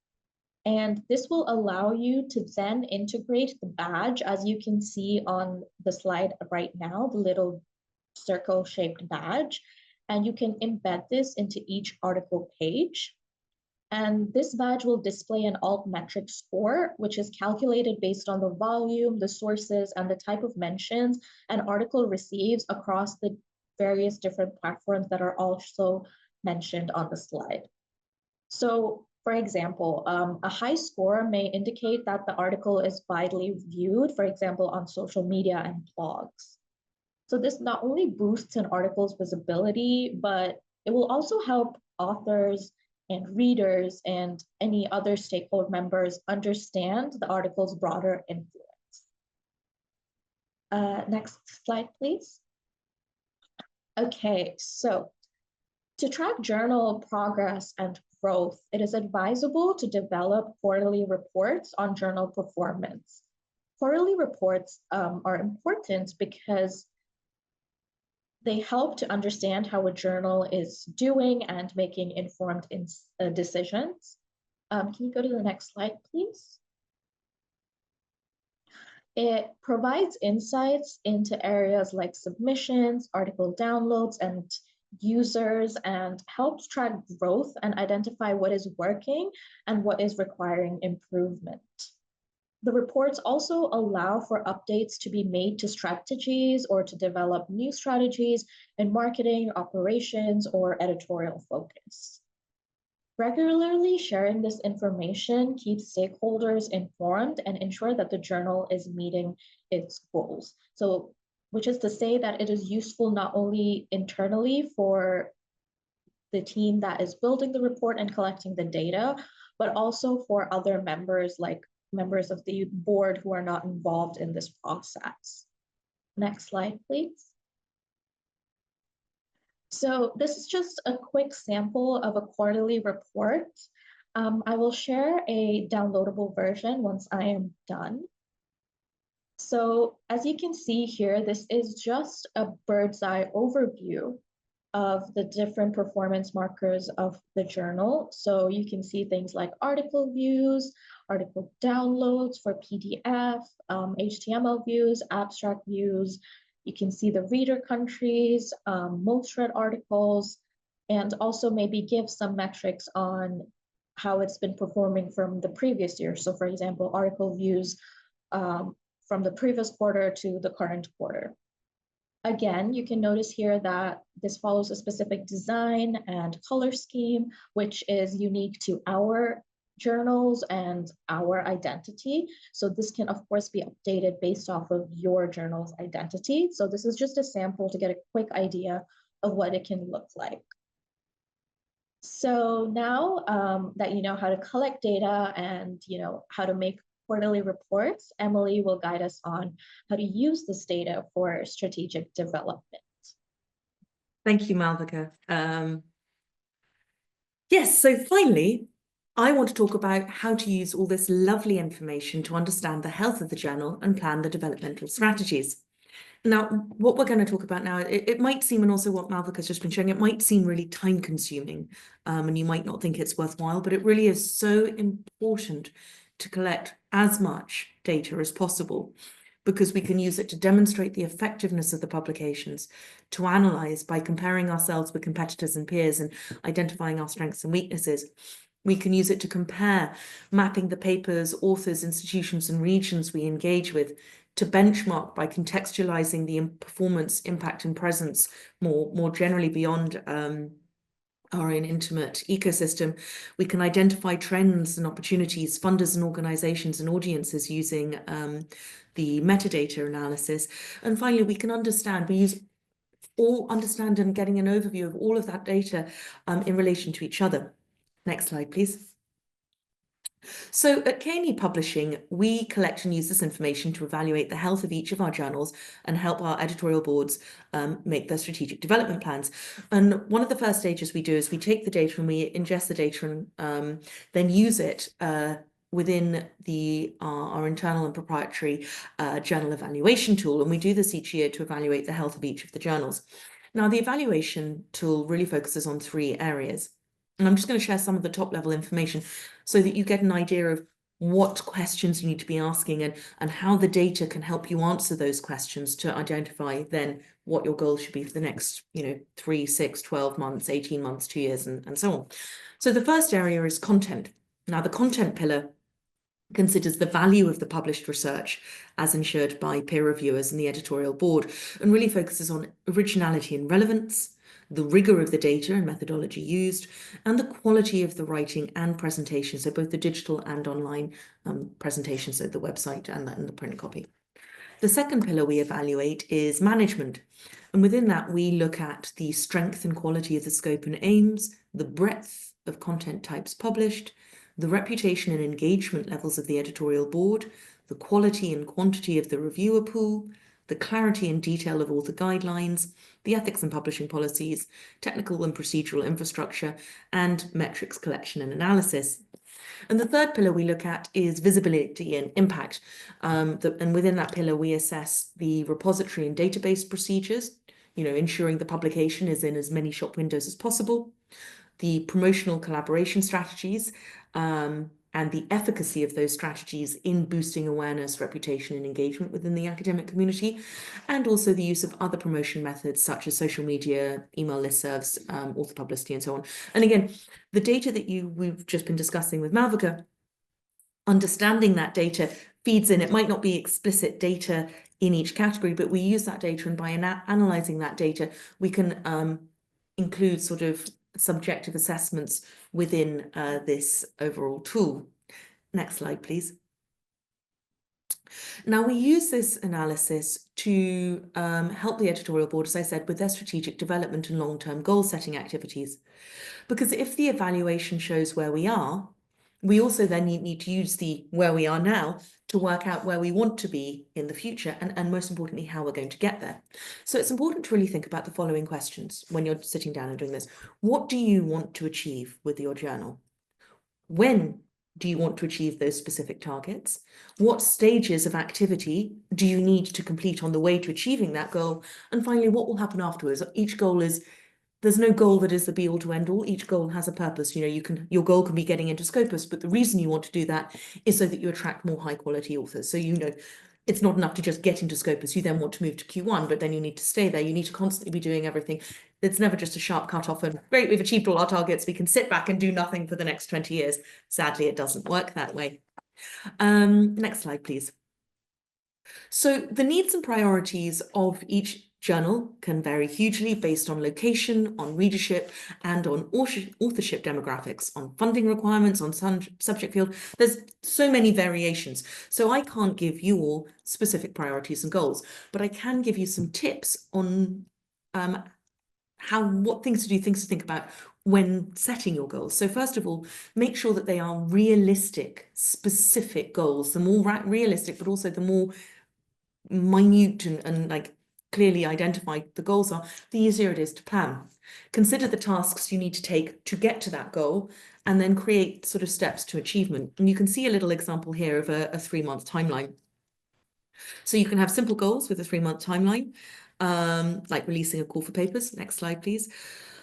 And this will allow you to then integrate the badge, as you can see on the slide right now, the little circle-shaped badge. And you can embed this into each article page. And this badge will display an Altmetric score, which is calculated based on the volume, the sources, and the type of mentions an article receives across the various different platforms that are also mentioned on the slide. So, for example, a high score may indicate that the article is widely viewed, for example, on social media and blogs. So this not only boosts an article's visibility, but it will also help authors and readers and any other stakeholder members understand the article's broader influence. Next slide, please. Okay, so to track journal progress and growth, it is advisable to develop quarterly reports on journal performance. Quarterly reports are important because they help to understand how a journal is doing and making informed decisions. Can you go to the next slide, please? It provides insights into areas like submissions, article downloads, and users, and helps track growth and identify what is working and what is requiring improvement. The reports also allow for updates to be made to strategies or to develop new strategies in marketing, operations, or editorial focus. Regularly sharing this information keeps stakeholders informed and ensure that the journal is meeting its goals. So, which is to say that it is useful not only internally for the team that is building the report and collecting the data, but also for other members, like members of the board who are not involved in this process. Next slide, please. So this is just a quick sample of a quarterly report. I will share a downloadable version once I am done. So as you can see here, this is just a bird's eye overview of the different performance markers of the journal. So you can see things like article views, article downloads for PDF, HTML views, abstract views. You can see the reader countries, most read articles, and also maybe give some metrics on how it's been performing from the previous year. So for example, article views from the previous quarter to the current quarter. Again, you can notice here that this follows a specific design and color scheme, which is unique to our journals and our identity. So this can, of course, be updated based off of your journal's identity. So this is just a sample to get a quick idea of what it can look like. So now that you know how to collect data and how to make quarterly reports, Emily will guide us on how to use this data for strategic development. Thank you, Malvika. Yes, so finally, I want to talk about how to use all this lovely information to understand the health of the journal and plan the developmental strategies. Now, what we're going to talk about now, it might seem, and also what Malvika's just been showing, it might seem really time consuming, and you might not think it's worthwhile, but it really is so important to collect as much data as possible, because we can use it to demonstrate the effectiveness of the publications, to analyze by comparing ourselves with competitors and peers and identifying our strengths and weaknesses. We can use it to compare, mapping the papers, authors, institutions, and regions we engage with, to benchmark by contextualizing the performance, impact, and presence more generally beyond our own intimate ecosystem. We can identify trends and opportunities, funders and organizations and audiences using the metadata analysis. And finally, we can understand and getting an overview of all of that data in relation to each other. Next slide, please. So at K&E Publishing, we collect and use this information to evaluate the health of each of our journals and help our editorial boards make their strategic development plans. And one of the first stages we do is we take the data and we ingest the data and then use it within our internal and proprietary journal evaluation tool. And we do this each year to evaluate the health of each of the journals. Now, the evaluation tool really focuses on 3 areas. And I'm just going to share some of the top level information so that you get an idea of what questions you need to be asking and how the data can help you answer those questions to identify then what your goals should be for the next, 3, 6, 12 months, 18 months, 2 years, and so on. So the first area is content. Now, the content pillar considers the value of the published research as ensured by peer reviewers and the editorial board, and really focuses on originality and relevance, the rigor of the data and methodology used, and the quality of the writing and presentation, so both the digital and online presentations, so the website and the print copy. The second pillar we evaluate is management. And within that, we look at the strength and quality of the scope and aims, the breadth of content types published, the reputation and engagement levels of the editorial board, the quality and quantity of the reviewer pool, the clarity and detail of author guidelines, the ethics and publishing policies, technical and procedural infrastructure, and metrics collection and analysis. And the third pillar we look at is visibility and impact. And within that pillar, we assess the repository and database procedures, ensuring the publication is in as many shop windows as possible, the promotional collaboration strategies, and the efficacy of those strategies in boosting awareness, reputation, and engagement within the academic community, and also the use of other promotion methods such as social media, email listservs, author publicity, and so on. And again, the data that we've just been discussing with Malvika, understanding that data feeds in. It might not be explicit data in each category, but we use that data, and by analyzing that data, we can include sort of subjective assessments within this overall tool. Next slide, please. Now, we use this analysis to help the editorial board, as I said, with their strategic development and long-term goal-setting activities. Because if the evaluation shows where we are, we also then need to use the where we are now to work out where we want to be in the future, and most importantly, how we're going to get there. So it's important to really think about the following questions when you're sitting down and doing this. What do you want to achieve with your journal? When do you want to achieve those specific targets? What stages of activity do you need to complete on the way to achieving that goal? And finally, what will happen afterwards? Each goal there's no goal that is the be all to end all. Each goal has a purpose. Your goal can be getting into Scopus, but the reason you want to do that is so that you attract more high quality authors. So, it's not enough to just get into Scopus. You then want to move to Q1, but then you need to stay there. You need to constantly be doing everything. It's never just a sharp cut off and great, we've achieved all our targets. We can sit back and do nothing for the next 20 years. Sadly, it doesn't work that way. Next slide, please. So the needs and priorities of each journal can vary hugely based on location, on readership, and on authorship demographics, on funding requirements, on subject field. There's so many variations. So I can't give you all specific priorities and goals, but I can give you some tips on what things to do, things to think about when setting your goals. So first of all, make sure that they are realistic, specific goals. The more realistic, but also the more minute and like clearly identified the goals are, the easier it is to plan. Consider the tasks you need to take to get to that goal, and then create sort of steps to achievement. And you can see a little example here of a 3-month timeline. So you can have simple goals with a 3-month timeline, like releasing a call for papers. Next slide, please.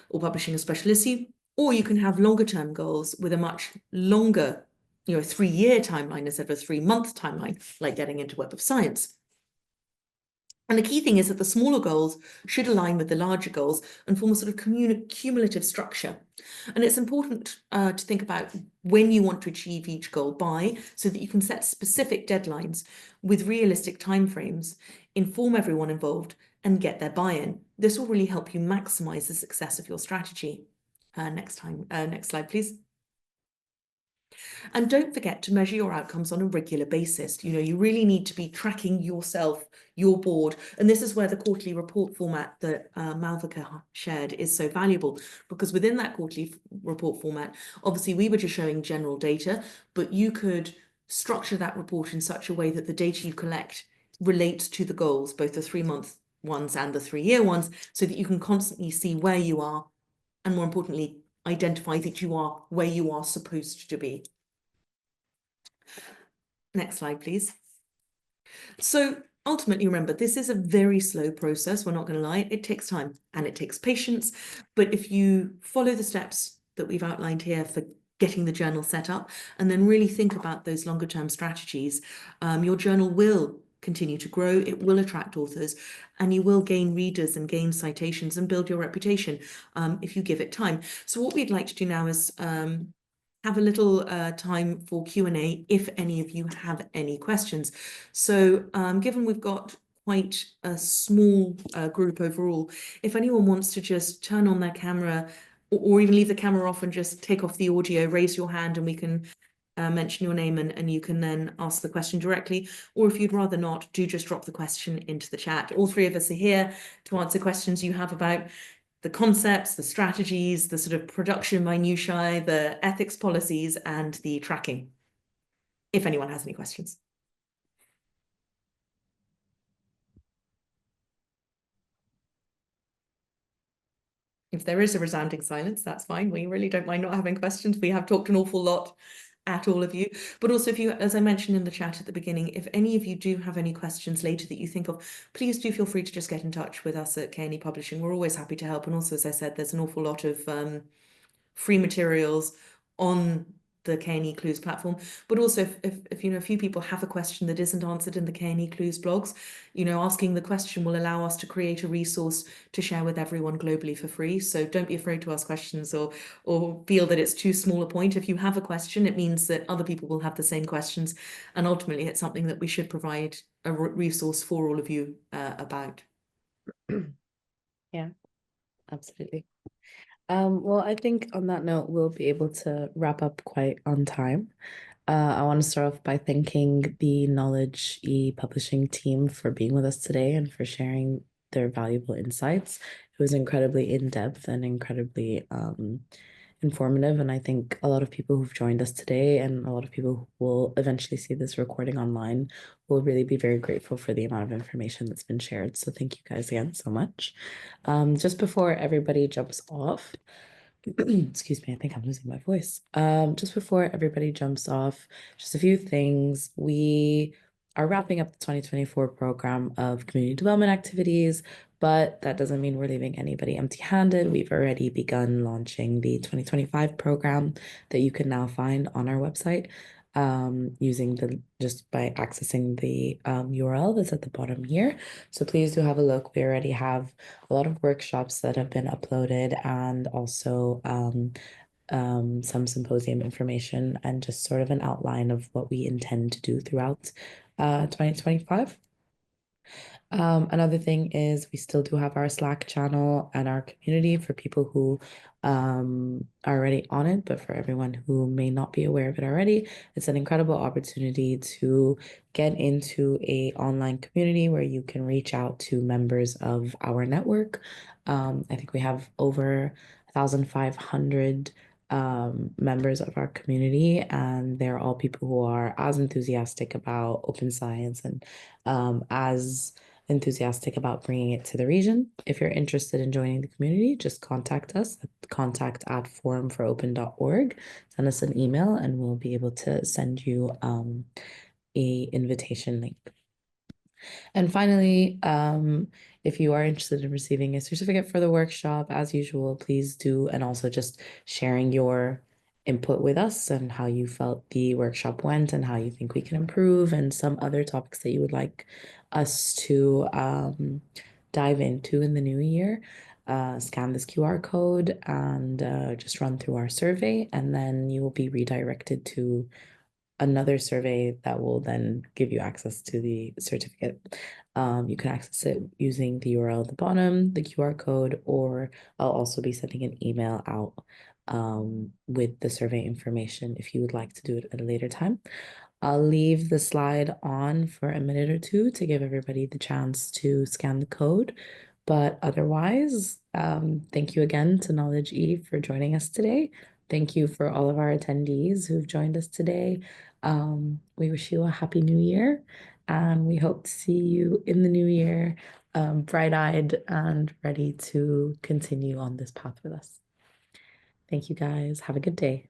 Or publishing a special issue. Or you can have longer term goals with a much longer, 3-year timeline instead of a 3-month timeline, like getting into Web of Science. And the key thing is that the smaller goals should align with the larger goals and form a sort of cumulative structure. And it's important to think about when you want to achieve each goal by, so that you can set specific deadlines with realistic timeframes, inform everyone involved, and get their buy-in. This will really help you maximize the success of your strategy. Next slide, please. And don't forget to measure your outcomes on a regular basis. You really need to be tracking yourself, your board. And this is where the quarterly report format that Malvika shared is so valuable, because within that quarterly report format, obviously we were just showing general data, but you could structure that report in such a way that the data you collect relates to the goals, both the 3-month ones and the 3-year ones, so that you can constantly see where you are, and more importantly, identify that you are where you are supposed to be. Next slide, please. So ultimately, remember, this is a very slow process. We're not going to lie. It takes time and it takes patience. But if you follow the steps that we've outlined here for getting the journal set up, and then really think about those longer term strategies, your journal will continue to grow. It will attract authors, and you will gain readers and gain citations and build your reputation if you give it time. So what we'd like to do now is have a little time for Q&A if any of you have any questions. So given we've got quite a small group overall, if anyone wants to just turn on their camera or even leave the camera off and just take off the audio, raise your hand and we can mention your name and you can then ask the question directly. Or if you'd rather not, do just drop the question into the chat. All three of us are here to answer questions you have about the concepts, the strategies, the sort of production minutiae, the ethics policies, and the tracking, if anyone has any questions. If there is a resounding silence, that's fine. We really don't mind not having questions. We have talked an awful lot at all of you. But also, if you, as I mentioned in the chat at the beginning, if any of you do have any questions later that you think of, please do feel free to just get in touch with us at K&E Publishing. We're always happy to help. And also, as I said, there's an awful lot of free materials on the K&E Clues platform. But also, if a few people have a question that isn't answered in the K&E Clues blogs, asking the question will allow us to create a resource to share with everyone globally for free. So don't be afraid to ask questions or feel that it's too small a point. If you have a question, it means that other people will have the same questions. And ultimately, it's something that we should provide a resource for all of you about. Yeah, absolutely. Well, I think on that note, we'll be able to wrap up quite on time. I want to start off by thanking the Knowledge Publishing team for being with us today and for sharing their valuable insights. It was incredibly in-depth and incredibly informative. And I think a lot of people who've joined us today and a lot of people who will eventually see this recording online will really be very grateful for the amount of information that's been shared. So thank you guys again so much. Just before everybody jumps off, excuse me, I think I'm losing my voice. Just before everybody jumps off, just a few things. We are wrapping up the 2024 program of community development activities, but that doesn't mean we're leaving anybody empty-handed. We've already begun launching the 2025 program that you can now find on our website just by accessing the URL that's at the bottom here. So please do have a look. We already have a lot of workshops that have been uploaded and also some symposium information and just sort of an outline of what we intend to do throughout 2025. Another thing is we still do have our Slack channel and our community for people who are already on it, but for everyone who may not be aware of it already, it's an incredible opportunity to get into an online community where you can reach out to members of our network. I think we have over 1,500 members of our community, and they're all people who are as enthusiastic about open science and as enthusiastic about bringing it to the region. If you're interested in joining the community, just contact us at contact@forumpforopen.org. Send us an email and we'll be able to send you a invitation link. And finally, if you are interested in receiving a certificate for the workshop, as usual, please do. And also just sharing your input with us and how you felt the workshop went and how you think we can improve, and some other topics that you would like us to dive into in the new year. Scan this QR code and just run through our survey, and then you will be redirected to another survey that will then give you access to the certificate. You can access it using the URL at the bottom, the QR code, or I'll also be sending an email out with the survey information if you would like to do it at a later time. I'll leave the slide on for a minute or two to give everybody the chance to scan the code. But otherwise, thank you again to Knowledge E for joining us today. Thank you for all of our attendees who've joined us today. We wish you a happy new year, and we hope to see you in the new year, bright-eyed and ready to continue on this path with us. Thank you guys. Have a good day.